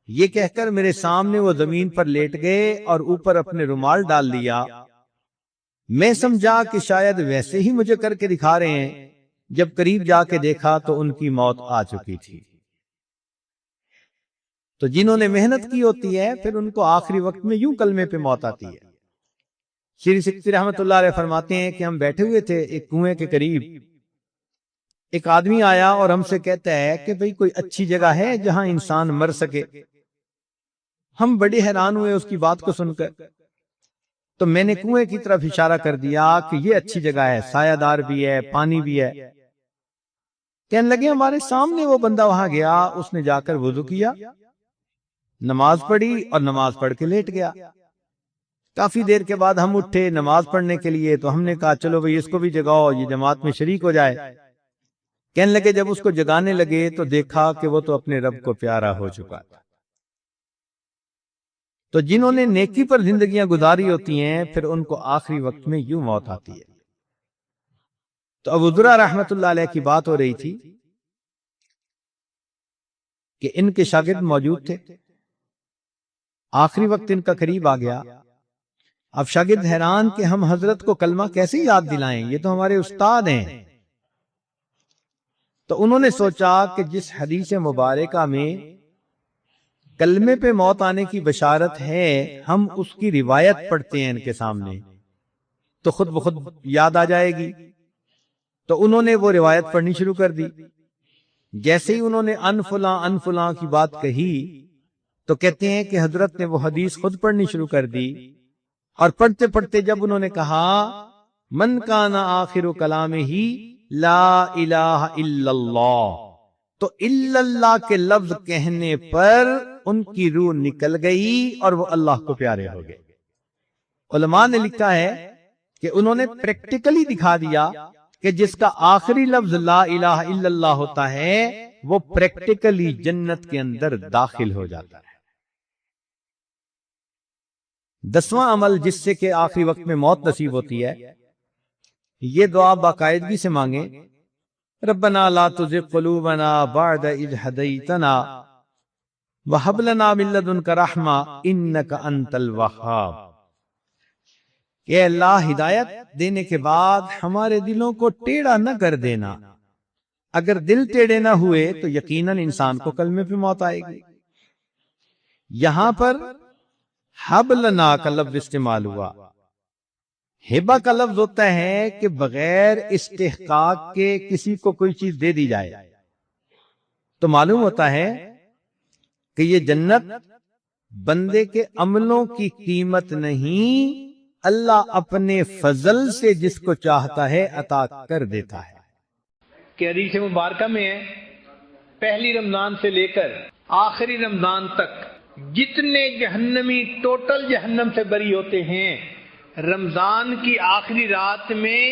Speaker 5: یہ کہہ کر میرے سامنے وہ زمین پر لیٹ گئے اور اوپر اپنے رومال ڈال لیا۔ میں سمجھا کہ شاید ویسے ہی مجھے کر کے دکھا رہے ہیں، جب قریب جا کے دیکھا تو ان کی موت آ چکی تھی۔ تو جنہوں نے محنت کی ہوتی ہے پھر ان کو آخری وقت میں یوں کلمے پہ موت آتی ہے۔ شری سکتی رحمت اللہ علیہ فرماتے ہیں کہ ہم بیٹھے ہوئے تھے ایک کنویں کے قریب، ایک آدمی آیا اور ہم سے کہتا ہے کہ بھئی کوئی اچھی جگہ ہے جہاں انسان مر سکے۔ ہم بڑے حیران ہوئے اس کی بات کو سن کر، تو میں نے کنویں کی طرف اشارہ کر دیا کہ یہ اچھی جگہ ہے، سایہ دار بھی ہے، پانی بھی ہے۔ کہنے لگے ہمارے سامنے وہ بندہ وہاں گیا، اس نے جا کر وضو کیا، نماز پڑھی اور نماز پڑھ کے لیٹ گیا۔ کافی دیر کے بعد ہم اٹھے نماز پڑھنے کے لیے، تو ہم نے کہا چلو بھئی اس کو بھی جگاؤ، یہ جماعت میں شریک ہو جائے۔ کہنے لگے جب اس کو جگانے لگے تو دیکھا کہ وہ تو اپنے رب کو پیارا ہو چکا تھا۔ تو جنہوں نے نیکی پر زندگیاں گزاری ہوتی ہیں پھر ان کو آخری وقت میں یوں موت آتی ہے۔ تو ابو ذرہ رحمت اللہ علیہ کی بات ہو رہی تھی کہ ان کے شاگرد موجود تھے، آخری وقت ان کا قریب آ گیا۔ اب شاگرد حیران کہ ہم حضرت کو کلمہ کیسے یاد دلائیں، یہ تو ہمارے استاد ہیں۔ تو انہوں نے سوچا کہ جس حدیث مبارکہ میں کلمے پہ موت آنے کی بشارت ہے، ہم اس کی روایت پڑھتے ہیں ان کے سامنے تو خود بخود یاد آ جائے گی۔ تو انہوں نے وہ روایت پڑھنی شروع کر دی۔ جیسے ہی انہوں نے ان فلاں کی بات کہی تو کہتے ہیں کہ حضرت نے وہ حدیث خود پڑھنی شروع کر دی، اور پڑھتے پڑھتے جب انہوں نے کہا من کان آخر کلامہ لا الہ الا اللہ، تو الا اللہ کے لفظ کہنے پر ان کی روح نکل گئی اور وہ اللہ کو پیارے ہو گئے۔ علماء نے لکھا ہے کہ انہوں نے پریکٹیکلی دکھا دیا کہ جس کا آخری لفظ لا الہ الا اللہ ہوتا ہے وہ پریکٹیکلی جنت کے اندر داخل ہو جاتا ہے۔ 10واں عمل جس سے کہ آخری وقت میں موت نصیب ہوتی ہے، یہ دعا باقاعدگی سے مانگیں، ربنا لا تزغ قلوبنا بعد اذ ہدیتنا وہب لنا من لدنک رحمہ انک انت الوہاب۔ کہ اللہ ہدایت دینے کے بعد ہمارے دلوں کو ٹیڑھا نہ کر دینا، اگر دل ٹیڑھے نہ ہوئے تو یقیناً انسان کو کلمے پہ موت آئے گی۔ یہاں پر حب لنا کا لفظ استعمال ہوا۔ ہبہ کا لفظ ہوتا ہے کہ بغیر استحقاق کے کسی کو کوئی چیز دے دی جائے، تو معلوم ہوتا ہے کہ یہ جنت بندے کے عملوں کی قیمت نہیں، اللہ اپنے فضل سے جس کو چاہتا ہے عطا کر دیتا ہے۔
Speaker 3: کہ حدیث مبارکہ میں ہے پہلی رمضان سے لے کر آخری رمضان تک جتنے جہنمی ٹوٹل جہنم سے بری ہوتے ہیں، رمضان کی آخری رات میں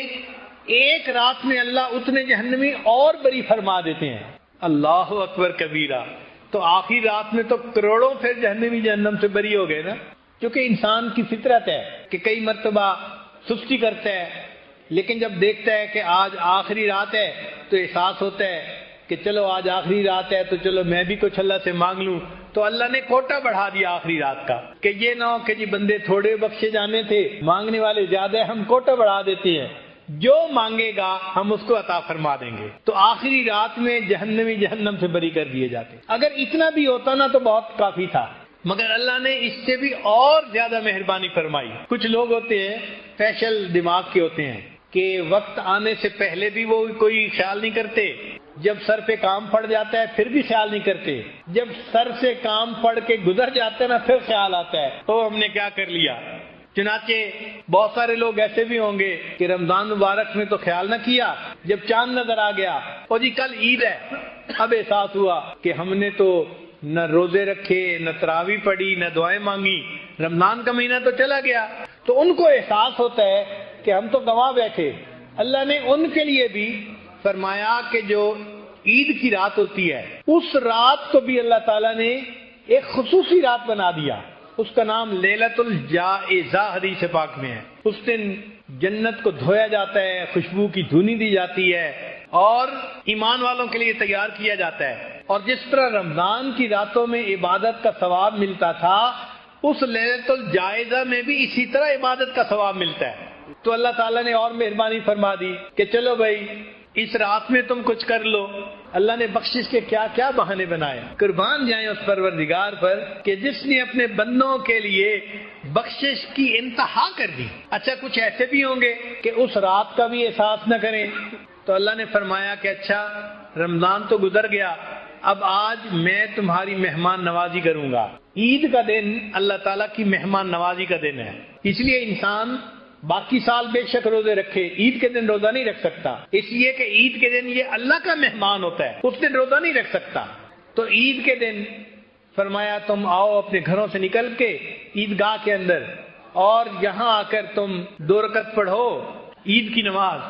Speaker 3: ایک رات میں اللہ اتنے جہنمی اور بری فرما دیتے ہیں۔ اللہ اکبر کبیرہ۔ تو آخری رات میں تو کروڑوں پھر جہنمی جہنم سے بری ہو گئے نا، کیونکہ انسان کی فطرت ہے کہ کئی مرتبہ سستی کرتا ہے، لیکن جب دیکھتا ہے کہ آج آخری رات ہے تو احساس ہوتا ہے کہ چلو آج آخری رات ہے تو چلو میں بھی کچھ اللہ سے مانگ لوں، تو اللہ نے کوٹا بڑھا دیا آخری رات کا، کہ یہ نہ ہو کہ جی بندے تھوڑے بخشے جانے تھے، مانگنے والے زیادہ ہیں، ہم کوٹا بڑھا دیتے ہیں، جو مانگے گا ہم اس کو عطا فرما دیں گے۔ تو آخری رات میں جہنمی جہنم سے بری کر دیے جاتے۔ اگر اتنا بھی ہوتا نا تو بہت کافی تھا، مگر اللہ نے اس سے بھی اور زیادہ مہربانی فرمائی۔ کچھ لوگ ہوتے ہیں فیشل دماغ کے ہوتے ہیں کہ وقت آنے سے پہلے بھی وہ کوئی خیال نہیں کرتے، جب سر پہ کام پڑ جاتا ہے پھر بھی خیال نہیں کرتے، جب سر سے کام پڑ کے گزر جاتا ہے نا پھر خیال آتا ہے تو ہم نے کیا کر لیا۔ چنانچہ بہت سارے لوگ ایسے بھی ہوں گے کہ رمضان مبارک میں تو خیال نہ کیا، جب چاند نظر آ گیا اور جی کل عید ہے، اب احساس ہوا کہ ہم نے تو نہ روزے رکھے، نہ تراویح پڑھی، نہ دعائیں مانگی، رمضان کا مہینہ تو چلا گیا۔ تو ان کو احساس ہوتا ہے کہ ہم تو گنوا بیٹھے۔ اللہ نے ان کے لیے بھی فرمایا کہ جو عید کی رات ہوتی ہے اس رات کو بھی اللہ تعالیٰ نے ایک خصوصی رات بنا دیا، اس کا نام لیلۃ الجائزہ حدیث پاک میں ہے۔ اس دن جنت کو دھویا جاتا ہے، خوشبو کی دھونی دی جاتی ہے اور ایمان والوں کے لیے تیار کیا جاتا ہے۔ اور جس طرح رمضان کی راتوں میں عبادت کا ثواب ملتا تھا، اس لیلۃ الجائزہ میں بھی اسی طرح عبادت کا ثواب ملتا ہے۔ تو اللہ تعالیٰ نے اور مہربانی فرما دی کہ چلو بھائی اس رات میں تم کچھ کر لو۔ اللہ نے بخشش کے کیا کیا بہانے بنائے۔ قربان جائیں اس پروردگار پر کہ جس نے اپنے بندوں کے لیے بخشش کی انتہا کر دی۔ اچھا کچھ ایسے بھی ہوں گے کہ اس رات کا بھی احساس نہ کریں، تو اللہ نے فرمایا کہ اچھا رمضان تو گزر گیا، اب آج میں تمہاری مہمان نوازی کروں گا۔ عید کا دن اللہ تعالیٰ کی مہمان نوازی کا دن ہے، اس لیے انسان باقی سال بے شک روزے رکھے، عید کے دن روزہ نہیں رکھ سکتا، اس لیے کہ عید کے دن یہ اللہ کا مہمان ہوتا ہے، اس دن روزہ نہیں رکھ سکتا۔ تو عید کے دن فرمایا تم آؤ اپنے گھروں سے نکل کے عیدگاہ کے اندر اور یہاں آ کر تم 2 رکعت پڑھو عید کی نماز۔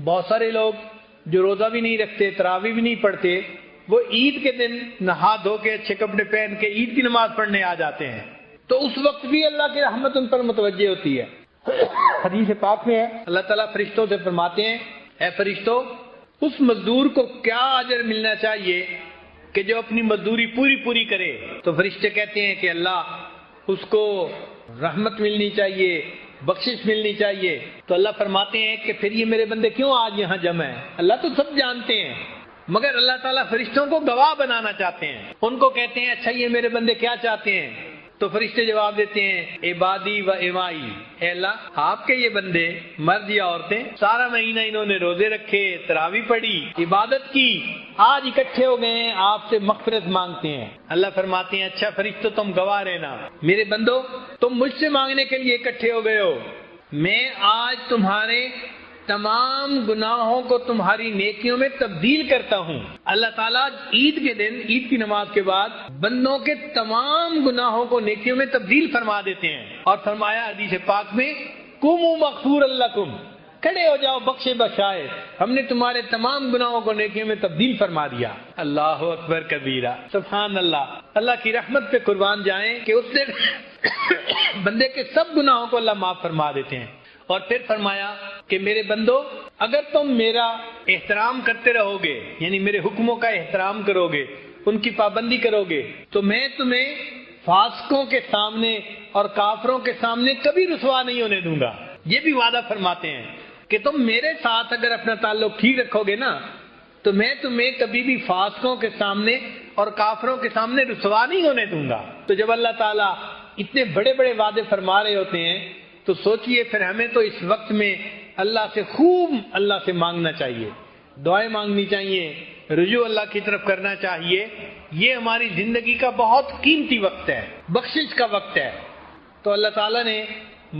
Speaker 3: بہت سارے لوگ جو روزہ بھی نہیں رکھتے، تراویح بھی نہیں پڑھتے، وہ عید کے دن نہا دھو کے اچھے کپڑے پہن کے عید کی نماز پڑھنے آ جاتے ہیں، تو اس وقت بھی اللہ کی رحمت ان پر متوجہ ہوتی ہے۔ حدیث پاک میں ہے اللہ تعالیٰ فرشتوں سے فرماتے ہیں اے فرشتوں، اس مزدور کو کیا اجر ملنا چاہیے کہ جو اپنی مزدوری پوری کرے؟ تو فرشتے کہتے ہیں کہ اللہ اس کو رحمت ملنی چاہیے، بخشش ملنی چاہیے۔ تو اللہ فرماتے ہیں کہ پھر یہ میرے بندے کیوں آج یہاں جمع ہیں؟ اللہ تو سب جانتے ہیں، مگر اللہ تعالیٰ فرشتوں کو گواہ بنانا چاہتے ہیں۔ ان کو کہتے ہیں اچھا یہ میرے بندے کیا چاہتے ہیں؟ تو فرشتے جواب دیتے ہیں عبادی و امائی، اے اللہ آپ کے یہ بندے مرد یا عورتیں سارا مہینہ انہوں نے روزے رکھے، تراویح پڑھی، عبادت کی، آج اکٹھے ہو گئے ہیں آپ سے مغفرت مانگتے ہیں۔ اللہ فرماتے ہیں اچھا فرشتوں تم گواہ رہنا، میرے بندو تم مجھ سے مانگنے کے لیے اکٹھے ہو گئے ہو، میں آج تمہارے تمام گناہوں کو تمہاری نیکیوں میں تبدیل کرتا ہوں۔ اللہ تعالیٰ عید کے دن، عید کی نماز کے بعد بندوں کے تمام گناہوں کو نیکیوں میں تبدیل فرما دیتے ہیں، اور فرمایا حدیث پاک میں قوموا مغفورا لکم،
Speaker 6: کھڑے ہو جاؤ بخشے بخشائے، ہم نے تمہارے تمام گناہوں کو نیکیوں میں تبدیل فرما دیا۔ اللہ اکبر کبیرہ، سبحان اللہ۔ اللہ کی رحمت پہ قربان جائیں کہ اس نے بندے کے سب گناہوں کو اللہ معاف فرما دیتے ہیں۔ اور پھر فرمایا کہ میرے بندو، اگر تم میرا احترام کرتے رہو گے، یعنی میرے حکموں کا احترام کرو گے، ان کی پابندی کرو گے، تو میں تمہیں فاسقوں کے سامنے اور کافروں کے سامنے کبھی رسوا نہیں ہونے دوں گا۔ یہ بھی وعدہ فرماتے ہیں کہ تم میرے ساتھ اگر اپنا تعلق ٹھیک رکھو گے نا، تو میں تمہیں کبھی بھی فاسقوں کے سامنے اور کافروں کے سامنے رسوا نہیں ہونے دوں گا۔ تو جب اللہ تعالیٰ اتنے بڑے بڑے وعدے فرما رہے ہوتے ہیں تو سوچئے پھر ہمیں تو اس وقت میں اللہ سے خوب اللہ سے مانگنا چاہیے، دعائیں مانگنی چاہیے، رجوع اللہ کی طرف کرنا چاہیے۔ یہ ہماری زندگی کا بہت قیمتی وقت ہے، بخشش کا وقت ہے۔ تو اللہ تعالیٰ نے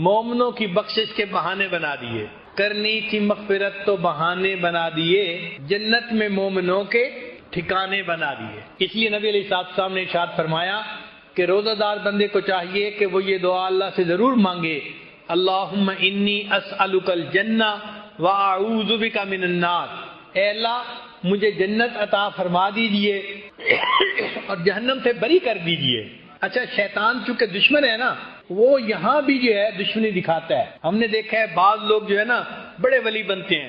Speaker 6: مومنوں کی بخشش کے بہانے بنا دیے، کرنی تھی مغفرت تو بہانے بنا دیے، جنت میں مومنوں کے ٹھکانے بنا دیے۔ اس لیے نبی علیہ السلام نے ارشاد فرمایا کہ روزہ دار بندے کو چاہیے کہ وہ یہ دعا اللہ سے ضرور مانگے، اللہم انی اسألک الجنہ واعوذ بک من النار، اے اللہ مجھے جنت عطا فرما دیجئے اور جہنم سے بری کر دیجئے۔ اچھا، شیطان چونکہ دشمن ہے نا، وہ یہاں بھی جو ہے دشمنی دکھاتا ہے۔ ہم نے دیکھا ہے بعض لوگ جو ہے نا بڑے ولی بنتے ہیں،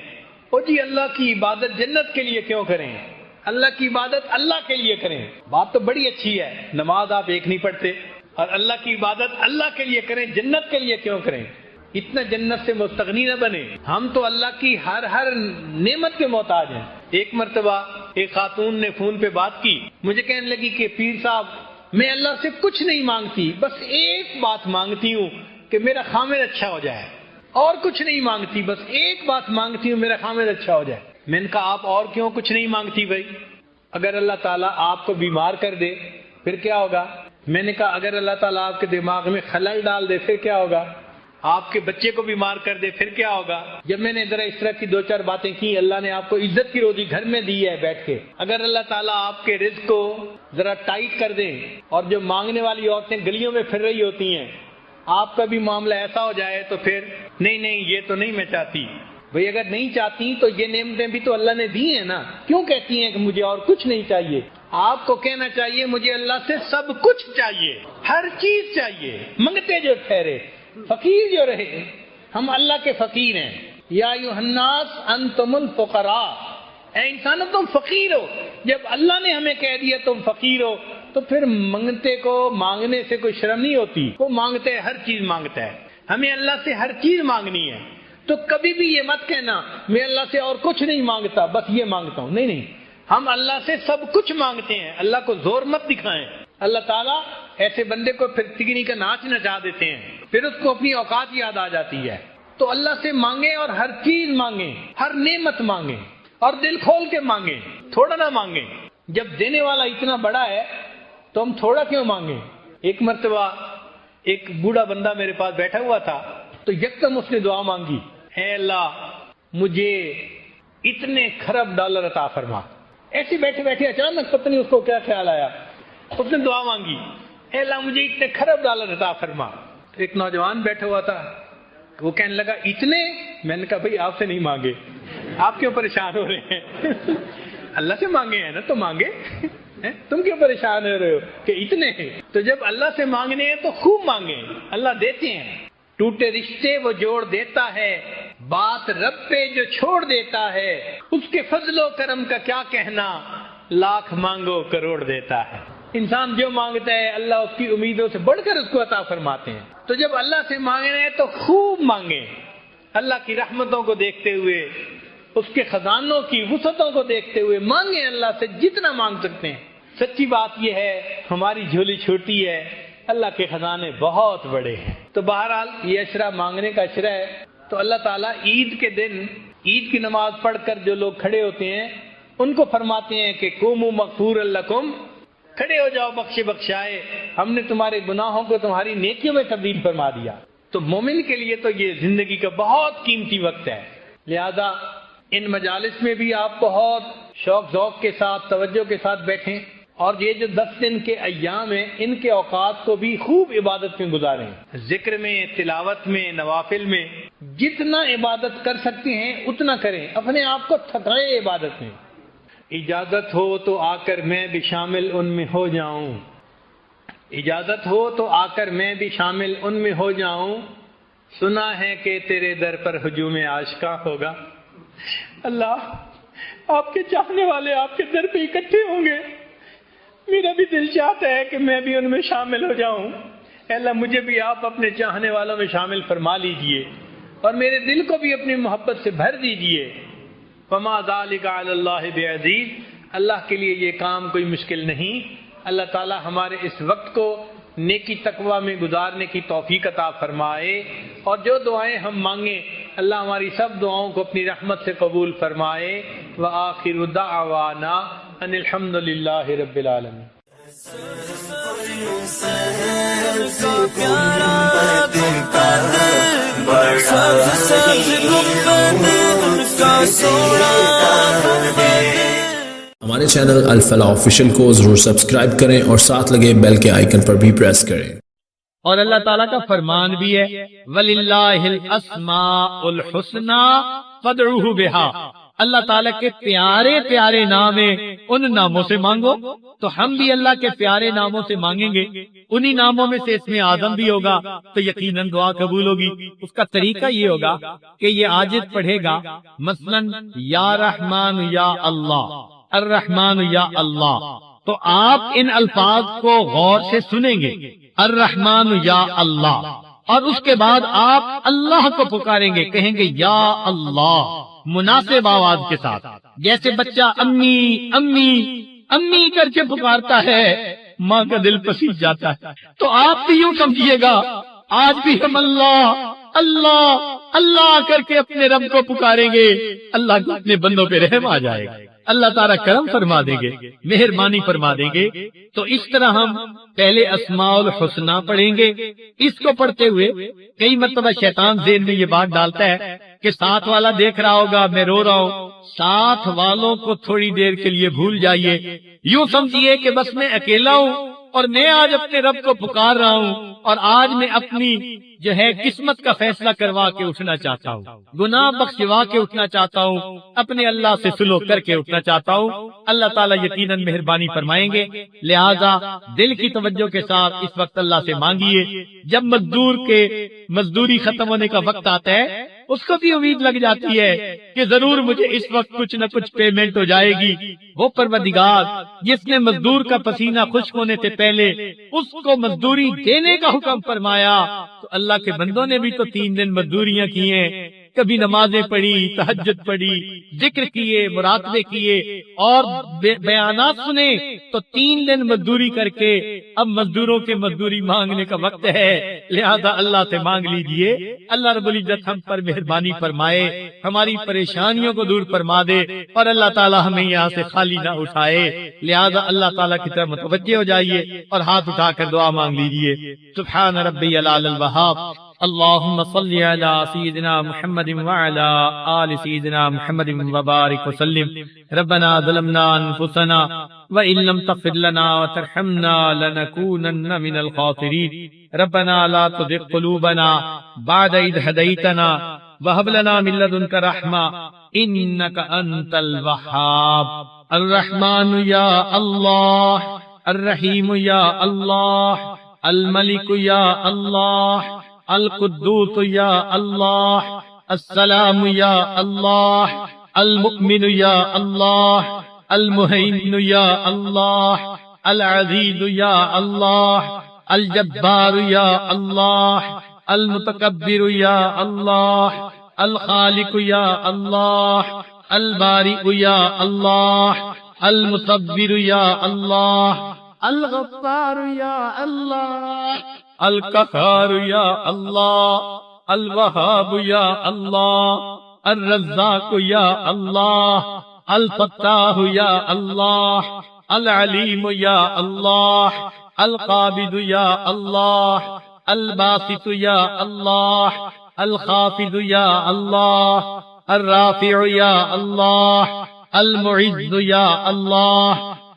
Speaker 6: او جی اللہ کی عبادت جنت کے لیے کیوں کریں، اللہ کی عبادت اللہ کے لیے کریں۔ بات تو بڑی اچھی ہے، نماز آپ ایک نہیں پڑھتے، اور اللہ کی عبادت اللہ کے لیے کریں، جنت کے لیے کیوں کریں؟ اتنا جنت سے مستغنی نہ بنے۔ ہم تو اللہ کی ہر نعمت کے محتاج ہیں۔ ایک مرتبہ ایک خاتون نے فون پہ بات کی، مجھے کہنے لگی کہ پیر صاحب میں اللہ سے کچھ نہیں مانگتی، بس ایک بات مانگتی ہوں کہ میرا خامد اچھا ہو جائے، اور کچھ نہیں مانگتی، بس ایک بات مانگتی ہوں میرا خامد اچھا ہو جائے۔ میں نے کہا آپ اور کیوں کچھ نہیں مانگتی بھائی؟ اگر اللہ تعالیٰ آپ کو بیمار کر دے پھر کیا ہوگا؟ میں نے کہا اگر اللہ تعالیٰ آپ کے دماغ میں خلل ڈال دے پھر کیا ہوگا؟ آپ کے بچے کو بیمار کر دے پھر کیا ہوگا؟ جب میں نے ذرا اس طرح کی دو چار باتیں کی، اللہ نے آپ کو عزت کی روزی گھر میں دی ہے بیٹھ کے، اگر اللہ تعالیٰ آپ کے رزق کو ذرا ٹائٹ کر دیں، اور جو مانگنے والی عورتیں گلیوں میں پھر رہی ہوتی ہیں آپ کا بھی معاملہ ایسا ہو جائے تو پھر نہیں یہ تو نہیں میں چاہتی۔ بھئی اگر نہیں چاہتی تو یہ نعمتیں بھی تو اللہ نے دی ہیں نا، کیوں کہتی ہیں کہ مجھے اور کچھ نہیں چاہیے؟ آپ کو کہنا چاہیے مجھے اللہ سے سب کچھ چاہیے، ہر چیز چاہیے، منگتے جو ٹھہرے، فقیر جو رہے۔ ہم اللہ کے فقیر ہیں۔ یا ایھا الناس انتم الفقراء، اے انسانوں تم فقیر ہو۔ جب اللہ نے ہمیں کہہ دیا تم فقیر ہو تو پھر منگتے کو مانگنے سے کوئی شرم نہیں ہوتی۔ وہ مانگتے ہے، ہر چیز مانگتا ہے، ہمیں اللہ سے ہر چیز مانگنی ہے۔ تو کبھی بھی یہ مت کہنا میں اللہ سے اور کچھ نہیں مانگتا، بس یہ مانگتا ہوں، نہیں، ہم اللہ سے سب کچھ مانگتے ہیں۔ اللہ کو زور مت دکھائیں۔ اللہ تعالیٰ ایسے بندے کو پھر تگنی کا ناچ نچا دیتے ہیں، پھر اس کو اپنی اوقات یاد آ جاتی ہے۔ تو اللہ سے مانگیں اور ہر چیز مانگیں، ہر نعمت مانگیں، اور دل کھول کے مانگیں، تھوڑا نہ مانگیں۔ جب دینے والا اتنا بڑا ہے تو ہم تھوڑا کیوں مانگیں؟ ایک مرتبہ ایک بوڑھا بندہ میرے پاس بیٹھا ہوا تھا تو یکدم اس نے دعا مانگی، اے اللہ مجھے اتنے خرب ڈالر عطا فرما۔ ایسے بیٹھے بیٹھے اچانک پتہ نہیں اس کو کیا خیال آیا، اس نے دعا مانگی، اے اللہ مجھے اتنے خرب ڈالر عطا فرما۔ ایک نوجوان بیٹھا ہوا تھا، وہ کہنے لگا اتنے؟ میں نے کہا بھائی آپ سے نہیں مانگے، آپ کیوں پریشان ہو رہے ہیں؟ اللہ سے مانگے ہیں نا تو مانگے، تم کیوں پریشان ہو رہے ہو کہ اتنے ہیں؟ تو جب اللہ سے مانگنے ہیں تو خوب مانگیں، اللہ دیتے ہیں۔ ٹوٹے رشتے وہ جوڑ دیتا ہے، بات رب پہ جو چھوڑ دیتا ہے، اس کے فضل و کرم کا کیا کہنا، لاکھ مانگو کروڑ دیتا ہے۔ انسان جو مانگتا ہے اللہ اس کی امیدوں سے بڑھ کر اس کو عطا فرماتے ہیں۔ تو جب اللہ سے مانگنا ہے تو خوب مانگیں، اللہ کی رحمتوں کو دیکھتے ہوئے، اس کے خزانوں کی وسعتوں کو دیکھتے ہوئے مانگیں، اللہ سے جتنا مانگ سکتے ہیں۔ سچی بات یہ ہے ہماری جھولی چھوٹی ہے، اللہ کے خزانے بہت بڑے ہیں۔ تو بہرحال یہ اشرا مانگنے کا اشرا ہے۔ تو اللہ تعالیٰ عید کے دن عید کی نماز پڑھ کر جو لوگ کھڑے ہوتے ہیں ان کو فرماتے ہیں کہ قوموا مغفورا لکم، کھڑے ہو جاؤ بخشے بخشائے، ہم نے تمہارے گناہوں کو تمہاری نیکیوں میں تبدیل فرما دیا۔ تو مومن کے لیے تو یہ زندگی کا بہت قیمتی وقت ہے، لہذا ان مجالس میں بھی آپ بہت شوق ذوق کے ساتھ توجہ کے ساتھ بیٹھیں اور یہ جو 10 دن کے ایام ہیں ان کے اوقات کو بھی خوب عبادت میں گزاریں، ذکر میں، تلاوت میں، نوافل میں، جتنا عبادت کر سکتے ہیں اتنا کریں، اپنے آپ کو تھکائیں عبادت میں۔ اجازت ہو تو آ کر میں بھی شامل ان میں ہو جاؤں، اجازت ہو تو آ کر میں بھی شامل ان میں ہو جاؤں، سنا ہے کہ تیرے در پر ہجوم عاشقاں ہوگا۔ اللہ، آپ کے چاہنے والے آپ کے در پہ اکٹھے ہوں گے، میرا بھی دل چاہتا ہے کہ میں بھی ان میں شامل ہو جاؤں۔ اے اللہ، مجھے بھی آپ اپنے چاہنے والوں میں شامل فرما لیجئے اور میرے دل کو بھی اپنی محبت سے بھر دیجئے۔ وما ذلک علی اللہ بعزیز، اللہ کے لیے یہ کام کوئی مشکل نہیں۔ اللہ تعالی ہمارے اس وقت کو نیکی تقوی میں گزارنے کی توفیق عطا فرمائے، اور جو دعائیں ہم مانگیں اللہ ہماری سب دعاؤں کو اپنی رحمت سے قبول فرمائے۔ وآخر دعوانا ان الحمد للہ رب العالمین۔
Speaker 7: ہمارے چینل الفلاح آفیشیل کو ضرور سبسکرائب کریں اور ساتھ لگے بیل کے آئیکن پر بھی پریس کریں۔
Speaker 1: اور اللہ تعالیٰ کا فرمان بھی ہے وَلِلَّهِ الْأَسْمَاءُ الْحُسْنَى فَادْعُوهُ بِهَا، اللہ تعالیٰ کے پیارے پیارے نام ہیں، ان ناموں سے مانگو۔ تو ہم بھی اللہ کے پیارے ناموں سے مانگیں گے، انہی ناموں میں سے اسم اعظم بھی ہوگا تو یقیناً دعا قبول ہوگی۔ اس کا طریقہ یہ ہوگا کہ یہ عاجز پڑھے گا، مثلا یا رحمان یا اللہ، الرحمن یا اللہ، تو آپ ان الفاظ کو غور سے سنیں گے، الرحمن یا اللہ، اور اس کے بعد آپ اللہ کو پکاریں گے، کہیں گے یا اللہ مناسب آواز کے ساتھ، جیسے بچہ امی امی امی کر کے پکارتا ہے، ماں کا دل پسیج جاتا ہے۔ تو آپ بھی یوں سمجھیے گا آج بھی ہم اللہ اللہ اللہ کر کے اپنے رب کو پکاریں گے، اللہ کو اپنے بندوں پہ رحم آ جائے گا، اللہ تعالیٰ کرم فرما دیں گے، مہربانی فرما دیں گے۔ تو اس طرح ہم پہلے اسماء الحسنہ پڑھیں گے۔ اس کو پڑھتے ہوئے کئی مرتبہ شیطان ذہن میں یہ بات ڈالتا ہے کہ ساتھ والا دیکھ رہا ہوگا میں رو رہا ہوں، ساتھ والوں کو تھوڑی دیر کے لیے بھول جائیے، یوں سمجھیے کہ بس میں اکیلا ہوں اور میں آج اپنے رب کو پکار رہا ہوں، اور آج میں اپنی جو ہے قسمت کا فیصلہ کروا کے اٹھنا چاہتا ہوں، گناہ بخشوا کے اٹھنا چاہتا ہوں، اپنے اللہ سے سلوک کر کے اٹھنا چاہتا ہوں۔ اللہ تعالیٰ یقیناً مہربانی فرمائیں گے، لہذا دل کی توجہ کے ساتھ اس وقت اللہ سے مانگیے۔ جب مزدور کے مزدوری ختم ہونے کا وقت آتا ہے اس کو بھی امید لگ جاتی ہے کہ ضرور مجھے اس وقت کچھ نہ کچھ پیمنٹ ہو جائے گی۔ وہ پروردگار جس نے مزدور کا پسینہ خشک ہونے سے پہلے اس کو مزدوری دینے کا حکم فرمایا، تو اللہ کے بندوں نے بھی تو 3 دن مزدوریاں کی ہیں، کبھی نمازیں پڑھی، تہجد پڑھی، ذکر کیے، مراقبے کیے اور بیانات سنے، تو 3 دن مزدوری کر کے اب مزدوروں کے مزدوری مانگنے کا وقت ہے، لہذا اللہ سے مانگ لیجئے۔ اللہ رب العزت ہم پر مہربانی فرمائے، ہماری پریشانیوں کو دور فرما دے، اور اللہ تعالی ہمیں یہاں سے خالی نہ اٹھائے، لہذا اللہ تعالیٰ کی طرف متوجہ ہو جائیے اور ہاتھ اٹھا کر دعا مانگ لیجئے۔ سبحان ربی العلی الوہاب، اللهم صل على سيدنا محمد وعلى آل سيدنا محمد وبارك وسلم۔ ربنا ظلمنا أنفسنا وإن لم تغفر لنا وترحمنا لنكونن من الخاسرين۔ ربنا لا تزغ قلوبنا بعد إذ هديتنا وهب لنا من لدنك رحمة إنك أنت الوهاب۔ الرحمن يا الله، الرحيم يا الله، الملك يا الله، القدوس يا الله، السلام يا الله، المؤمن يا الله، المهيمن يا الله، العزيز يا الله، الجبار يا الله، المتكبر يا الله، الخالق يا الله، البارئ يا الله، المصور يا الله، الغفار يا الله، القهار يا الله، الوهاب يا الله، الرزاق يا الله، الفتاح يا الله، العليم يا الله، القابض يا الله، الباسط يا الله، الخافض يا الله، الرافع يا الله، المعز يا الله،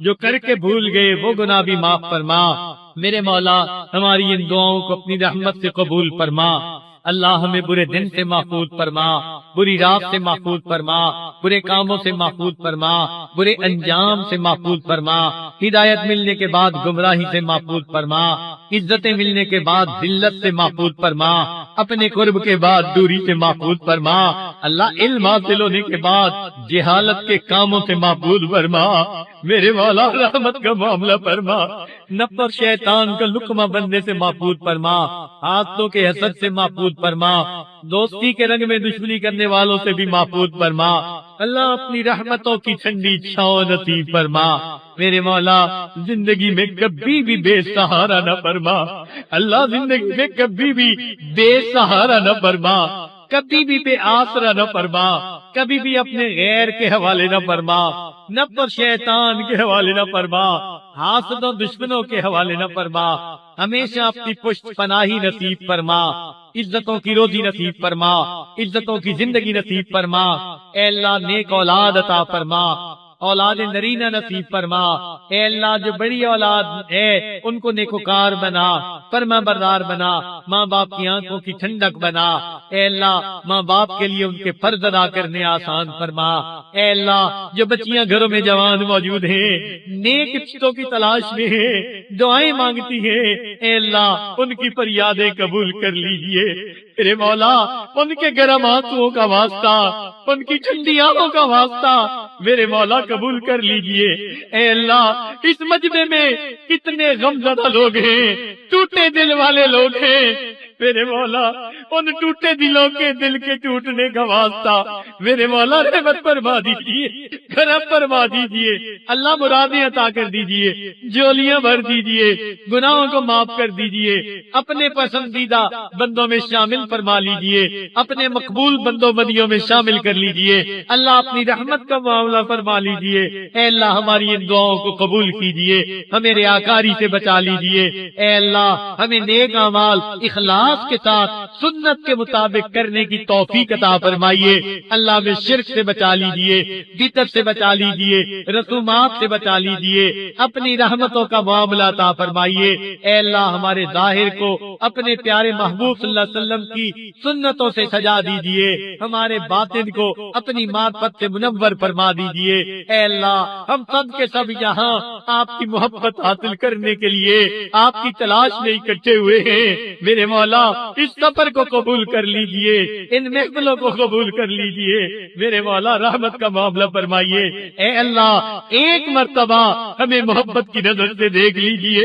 Speaker 1: جو کر کے بھول گئے وہ گناہ بھی معاف فرما۔ میرے مولا ہماری ان دعاؤں کو اپنی رحمت سے قبول فرما۔ اللہ ہمیں برے دن سے محفوظ فرما، بری رات سے محفوظ فرما، برے کاموں سے محفوظ فرما، برے انجام سے محفوظ فرما، ہدایت ملنے کے بعد گمراہی سے محفوظ فرما، عزتیں ملنے کے بعد ذلت سے محفوظ فرما، اپنے قرب کے بعد دوری سے محفوظ فرما۔ اللہ علم حاصل ہونے کے بعد جہالت کے کاموں سے محفوظ فرما۔ میرے مولا رحمت کا معاملہ فرما، نفس اور شیطان کا لقمہ بننے سے محفوظ فرما، ہاتھوں کے حسد سے محفوظ فرما، دوستی کے رنگ میں دشمنی کرنے والوں سے بھی محفوظ فرما۔ اللہ اپنی رحمتوں کی ٹھنڈی چھاؤں نصیب فرما۔ میرے مولا زندگی میں کبھی بھی بے سہارا نہ فرما، اللہ زندگی میں کبھی بھی بے سہارا نہ فرما، کبھی بھی بے آسرا نہ فرما، کبھی بھی اپنے غیر کے حوالے نہ فرما، نفس اور شیطان کے حوالے نہ فرما، حاسدوں دشمنوں کے حوالے نہ فرما۔ ہمیشہ اپنی پشت پناہی نصیب فرما، عزتوں کی روزی نصیب فرما، عزتوں کی زندگی نصیب فرما۔ اے اللہ نیک اولاد عطا فرما، اولاد نرینہ نصیب فرما۔ اے اللہ جو بڑی اولاد ہے ان کو نیکوکار بنا، فرما بردار بنا، ماں باپ کی آنکھوں کی ٹھنڈک بنا۔ اے اللہ ماں باپ کے لیے ان کے فرض ادا کرنے آسان فرما۔ اے اللہ جو بچیاں گھروں میں جوان موجود ہیں، نیک رشتوں کی تلاش میں ہیں، دعائیں مانگتی ہیں، اے اللہ ان کی فریادیں قبول کر لیجئے۔ میرے مولا ان کے گرم آنسوؤں کا واسطہ، ان کی ٹھنڈی آنکھوں کا واسطہ میرے مولا قبول کر لیجئے۔ اے اللہ اس مجمع میں کتنے غم زدہ لوگ ہیں، ٹوٹے دل والے لوگ ہیں، میرے مولا ان ٹوٹے دلوں کے دل کے ٹوٹنے کا واسطہ میرے مولا رحمت فرما دیجیے، کرم فرما دیجیے۔ اللہ مرادیں عطا کر دیجیے، جولیاں بھر دیجیے، گناہوں کو معاف کر دیجیے، اپنے پسندیدہ بندوں میں شامل فرما لیجیے، اپنے مقبول بندوں بدیوں میں شامل کر لیجیے۔ اللہ اپنی رحمت کا معاملہ فرما لیجیے۔ اے اللہ ہماری ان دعاؤں کو قبول کیجیے، ہمیں ریاکاری سے بچا لیجیے۔ اے اللہ ہمیں نیک اعمال اخلاص کے ساتھ سنت کے مطابق کرنے کی توفیق عطا فرمائیے۔ اللہ میں شرک سے بچا لیجیے، بدعت سے بچا لیجیے، رسومات سے بچا لیجیے، اپنی رحمتوں کا معاملہ عطا فرمائیے۔ اے اللہ ہمارے ظاہر کو اپنے پیارے محبوب صلی اللہ علیہ وسلم کی سنتوں سے سجا دیجیے، ہمارے باطن کو اپنی معرفت سے منور فرما دیجیے۔ اے اللہ ہم سب کے سب یہاں آپ کی محبت حاصل کرنے کے لیے آپ کی تلاش میں اکٹھے ہوئے ہیں۔ میرے مولا اس سفر کو قبول کر لیجئے، ان محفلوں کو قبول کر لیجئے۔ میرے مولا رحمت کا معاملہ فرمائیے۔ اے اللہ ایک مرتبہ ہمیں محبت کی نظر سے دیکھ لیجئے،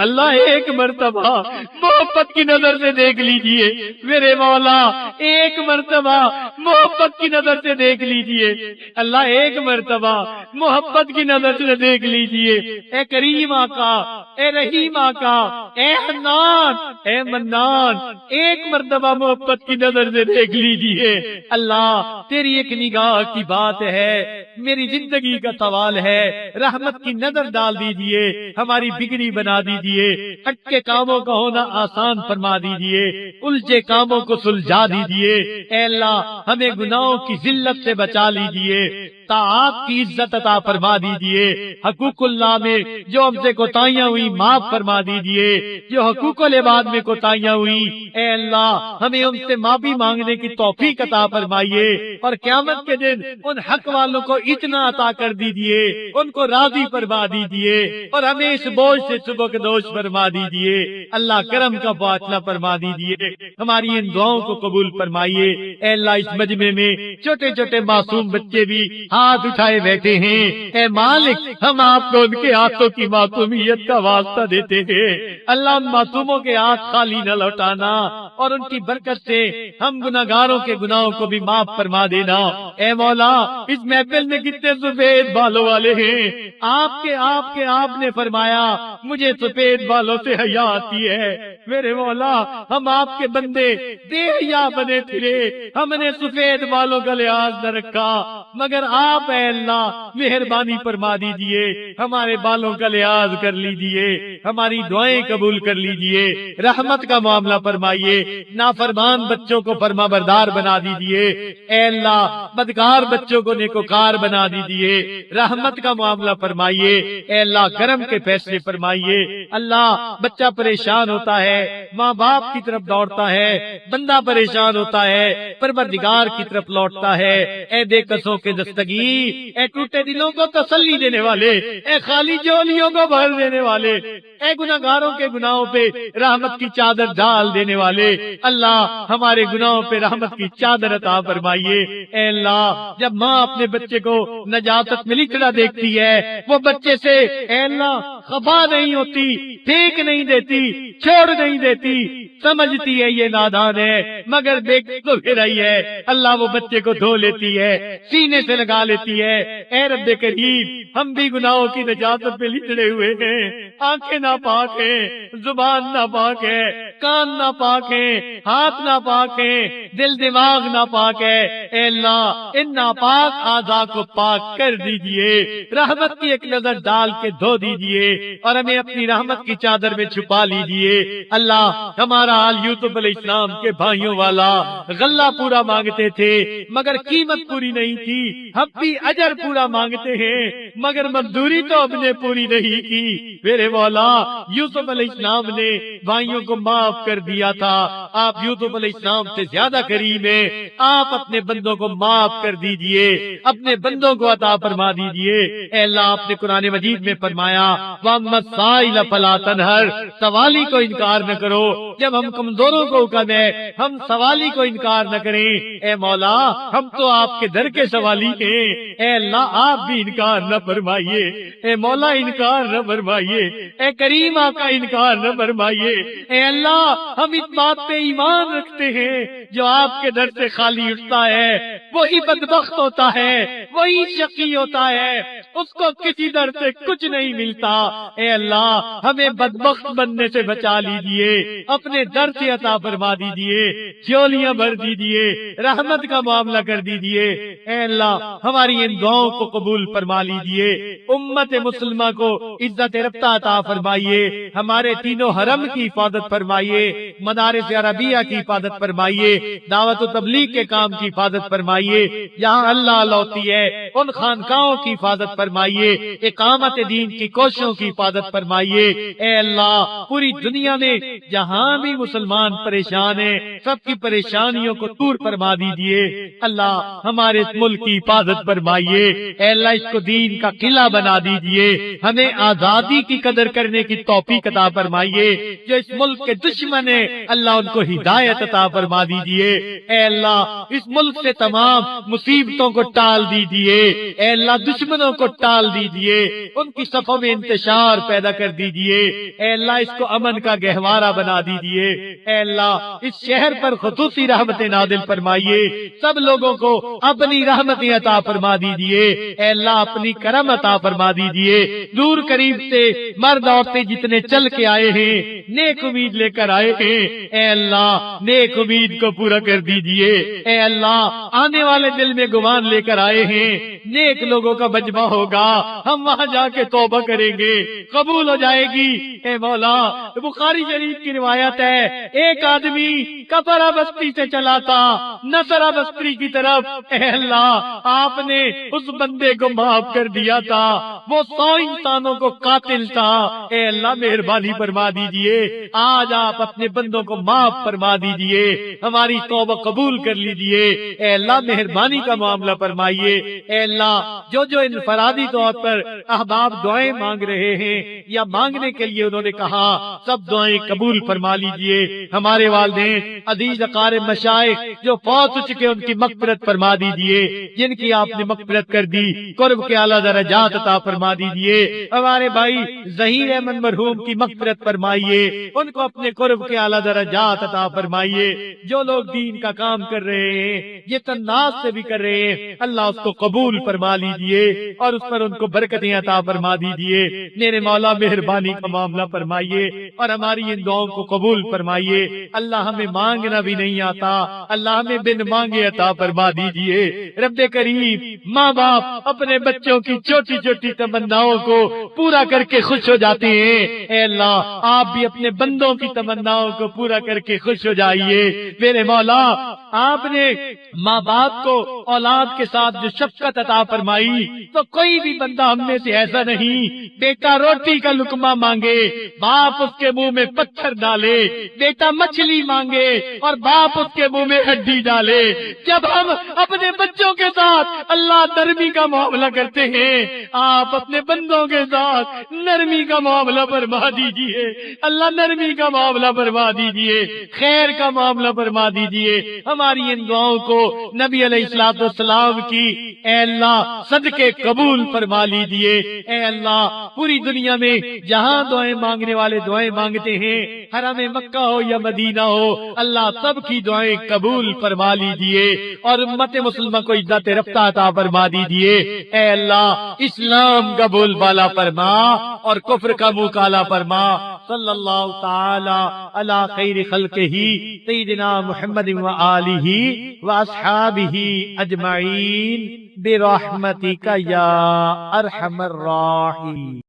Speaker 1: اللہ ایک مرتبہ محبت کی نظر سے دیکھ لیجئے۔ میرے مولا ایک مرتبہ محبت کی نظر سے دیکھ لیجئے، اللہ ایک مرتبہ محبت کی نظر سے دیکھ لیجئے۔ اے کریم آقا، اے رحیم آقا، اے حنان، اے منان، ایک مرتبہ محبت کی نظر سے دیکھ لیجئے۔ اللہ تیری ایک نگاہ کی بات ہے، میری زندگی کا سوال ہے، رحمت کی نظر ڈال دیجئے، ہماری بگڑی بنا دیجئے، اٹکے کاموں کا ہونا آسان فرما دیجئے، الجھے کاموں کو سلجھا دیجئے۔ اے اللہ ہمیں گناہوں کی ذلت سے بچا لیجئے، طاعات کی عزت عطا فرما دیجئے، حقوق اللہ میں جو ہم سے کوتاہیاں ہوئی معاف فرما دیجئے، جو حقوق العباد میں کوتاہیاں ہوئی اے اللہ ہمیں ان سے معافی مانگنے کی توفیق عطا فرمائیے، اور قیامت کے دن ان حق والوں کو اتنا عطا کر دیجئے، ان کو راضی فرما دیجئے، اور ہمیں اس بوجھ سے سبکدوش فرما دیجئے۔ اللہ کرم کا فاصلہ فرما دیجئے، ہماری ان دعاؤں کو قبول فرمائیے۔ اے اللہ اس مجمع میں چھوٹے چھوٹے معصوم بچے بھی ہاتھ اٹھائے بیٹھے ہیں، اے مالک ہم آپ کو ان کے ہاتھوں کی معصومیت کا واسطہ دیتے ہیں۔ اللہ ان معصوموں کے ہاتھ خالی نہ لوٹانا، اور ان کی برکت سے ہم گناہگاروں کے گناہوں کو بھی معاف فرما دینا۔ اے مولا اس محفل میں کتنے سفید بالوں والے ہیں، آپ نے فرمایا مجھے سفید بالوں سے حیا آتی ہے، میرے مولا ہم آپ کے بندے دیہیا بنے پھرے، ہم نے سفید بالوں کا لحاظ نہ رکھا، مگر آپ اے اللہ مہربانی فرما دیجئے، ہمارے بالوں کا لحاظ کر لیجئے، ہماری دعائیں قبول کر لیجئے، رحمت کا معاملہ فرمائیے، نافرمان بچوں کو فرما بردار بنا دیجئے، اے اللہ بدکار بچوں کو نیکوکار بنا دیجئے، رحمت کا معاملہ فرمائیے، اے اللہ کرم کے فیصلے فرمائیے۔ اللہ بچہ پریشان ہوتا ہے، ماں باپ کی طرف دوڑتا ہے، بندہ پریشان ہوتا ہے، پروردگار کی طرف لوٹتا ہے۔ اے بے کسوں کے دستگیر، اے ٹوٹے دلوں کو تسلی دینے والے، اے خالی جولیوں کو بھر دینے والے، اے گناہگاروں کے گناہوں پہ رحمت کی چادر ڈال دینے والے، اللہ ہمارے گناہوں پہ رحمت کی چادر عطا فرمائیے۔ اے اللہ جب ماں اپنے بچے کو نجاتت میں لکھنا دیکھتی ہے، وہ بچے سے اے اللہ خفا نہیں ہوتی، پھینک نہیں دیتی، چھوڑ نہیں دیتی، سمجھتی ہے یہ نادان ہے، مگر دیکھ تو پھر آئی ہے، اللہ وہ بچے کو دھو لیتی ہے، سینے سے لگا لیتی ہے۔ اے رب کریم ہم بھی گناہوں کی نجاتت میں لٹڑے ہوئے ہیں، آنکھیں ناپاک ہیں، زبان ناپاک ہے، کان ناپاک ہیں، ہاتھ ناپاک ہیں، دل دماغ ناپاک ہے۔ اے اللہ ان ناپاک اعضاء کو پاک کر دیجئے، رحمت کی ایک نظر ڈال کے دھو دیجئے اور ہمیں اپنی رحمت کی چادر میں چھپا لیجئے۔ اللہ ہمارا حال یوسف علیہ السلام کے بھائیوں والا، غلہ پورا مانگتے تھے مگر قیمت پوری نہیں تھی، ہم بھی اجر پورا مانگتے ہیں مگر مزدوری تو ہم نے پوری نہیں کی۔ میرے مولا یوسف علیہ السلام نے بھائیوں کو معاف کر دیا تھا، آپ یوسف علیہ السلام سے زیادہ کریم ہیں، آپ اپنے بندوں کو معاف کر دیجئے، اپنے بندوں کو عطا فرما دیجئے۔ اے اللہ آپ نے قرآن مجید میں فرمایا وَأَمَّا السَّائِلَ فَلَا تَنْهَرْ، سوالی کو انکار نہ کرو، جب ہم کمزوروں کو حکم ہے ہم سوالی کو انکار نہ کریں۔ اے مولا ہم تو آپ کے در کے سوالی ہیں، اے اللہ آپ بھی انکار نہ فرمائیے، اے مولا انکار نہ فرمائیے، اے کریم آقا انکار نہ فرمائیے۔ اے اللہ ہم اس بات پہ ایمان رکھتے ہیں جو آپ کے در سے خالی اٹھتا ہے وہی بدبخت ہوتا ہے، وہی شقی ہوتا ہے، اس کو کسی در سے کچھ نہیں ملتا۔ اے اللہ ہمیں بدبخت بننے سے بچا لیجئے، اپنے در سے عطا فرما دیجئے، جھولیاں بھر دیجئے، رحمت کا معاملہ کر دیجئے۔ اے اللہ ہماری ان دعاؤں کو قبول فرما لیجئے، امت مسلمہ کو عزت رفتہ عطا فرمائیے، ہمارے تینوں حرم کی حفاظت فرمائیے، مدارس عربیہ کی حفاظت فرمائیے، دعوت و تبلیغ کے کام کی حفاظت فرمائیے، جہاں اللہ لوتی ہے ان خانقاہوں کی حفاظت فرمائیے، اقامت دین کی کوششوں کی حفاظت فرمائیے۔ اے اللہ پوری دنیا میں جہاں بھی مسلمان پریشان ہیں سب کی پریشانیوں کو دور فرما دیجئے۔ اللہ ہمارے اس ملک کی حفاظت فرمائیے، اے اللہ اس کو دین کا قلعہ بنا دیجئے، ہمیں آزادی کی قدر کرنے کی توفیق عطا فرمائیے، جو اس ملک کے دشمن ہیں اللہ ان کو ہدایت عطا فرما دیجئے۔ اے اللہ اس ملک سے تمام مصیبتوں کو ٹال دیجئے، اے اللہ دشمنوں کو ٹال دیجئے، ان کی صفوں میں انتشار پیدا کر دیجئے، اے اللہ اس کو امن کا گہوارہ بنا دیجئے۔ اے اللہ اس شہر پر خصوصی رحمت نازل فرمائیے، سب لوگوں کو اپنی رحمت عطا فرما دیجئے، اے اللہ اپنی کرم عطا فرما دیجئے۔ دور قریب سے مرد عورتیں جتنے چل کے آئے ہیں نیک امید لے کر آئے ہیں، اے اللہ نیک امید کو پورا کر دیجئے۔ اے اللہ آنے والے دل میں گمان لے کر آئے ہیں، نیک لوگوں کا مجمع ہوگا، ہم وہاں جا کے توبہ کریں گے، قبول ہو جائے گی۔ اے مولا بخاری شریف کی روایت ہے ایک آدمی کفرہ بستی سے چلا تھا نصرہ بستی کی طرف، اے اللہ آپ نے اس بندے کو معاف کر دیا تھا، وہ 100 انسانوں کو قاتل تھا۔ اے اللہ مہربانی فرما دیجئے، آج آپ اپنے بندوں کو معاف فرما دیجئے، ہماری توبہ قبول کر لیجئے۔ اے اللہ مہربانی کا معاملہ فرمائیے۔ اے اللہ جو جو انفرادی طور پر احباب دعائیں مانگ رہے ہیں یا مانگنے کے لیے انہوں نے کہا سب دعائیں قبول فرما لیجئے۔ ہمارے والدین عزیز اقارب مشائخ جو فوت ہو چکے ان کی مغفرت فرما دیجئے، جن کی آپ نے مغفرت کر دی قرب کے اعلیٰ درجات عطا فرما دیجئے۔ ہمارے بھائی ظہیر احمد مرحوم کی مغفرت فرمائیے، ان کو اپنے قرب کے اعلیٰ درجات عطا عطا فرمائیے۔ جو لوگ دین کا کام کر رہے ہیں، یہ تناس سے بھی کر رہے ہیں، اللہ اس کو قبول فرما لیجیے اور اس پر ان کو برکتیں عطا فرما دیجیے۔ میرے مولا مہربانی کا معاملہ فرمائیے اور ہماری ان دعاؤں کو قبول فرمائیے۔ اللہ ہمیں مانگنا بھی نہیں آتا، اللہ ہمیں بن مانگے عطا فرما دیجیے۔ رب کریم، ماں باپ اپنے بچوں کی چھوٹی چھوٹی تمناؤں کو پورا کر کے خوش ہو جاتے ہیں، اے اللہ آپ بھی اپنے بندوں کی تمناؤں کو پورا کر کے خوش ہو جائیے۔ میرے مولا، آپ نے ماں باپ کو اولاد کے ساتھ جو شفقت عطا فرمائی، تو کوئی بھی بندہ ہم میں سے ایسا نہیں بیٹا روٹی کا لقمہ مانگے باپ اس کے منہ میں پتھر ڈالے، بیٹا مچھلی مانگے اور باپ اس کے منہ میں ہڈی ڈالے۔ جب ہم اپنے بچوں کے ساتھ اللہ نرمی کا معاملہ کرتے ہیں، آپ اپنے بندوں کے ساتھ نرمی کا معاملہ فرما دیجیے۔ اللہ نرمی کا معاملہ فرما دیجیے، خیر کا معاملہ فرما دیجیے۔ ہماری ان دعاؤں کو نبی علیہ الصلوۃ والسلام کی اے اللہ صدقے قبول فرما لیجیے۔ اے اللہ پوری دنیا میں جہاں دعائیں مانگنے والے دعائیں مانگتے ہیں، حرم مکہ ہو یا مدینہ ہو، اللہ سب کی دعائیں قبول فرما لیجیے اور امت مسلمہ کو عزت رفتہ عطا فرما دیجیے۔ اے اللہ اسلام کا بول بالا فرما اور کفر کا منہ کالا فرما۔ صلی اللہ تعالی علی خیر خلقہ سیدنا محمد و آلہ و اصحابہ اجمعین برحمتک یا ارحم الراحمین۔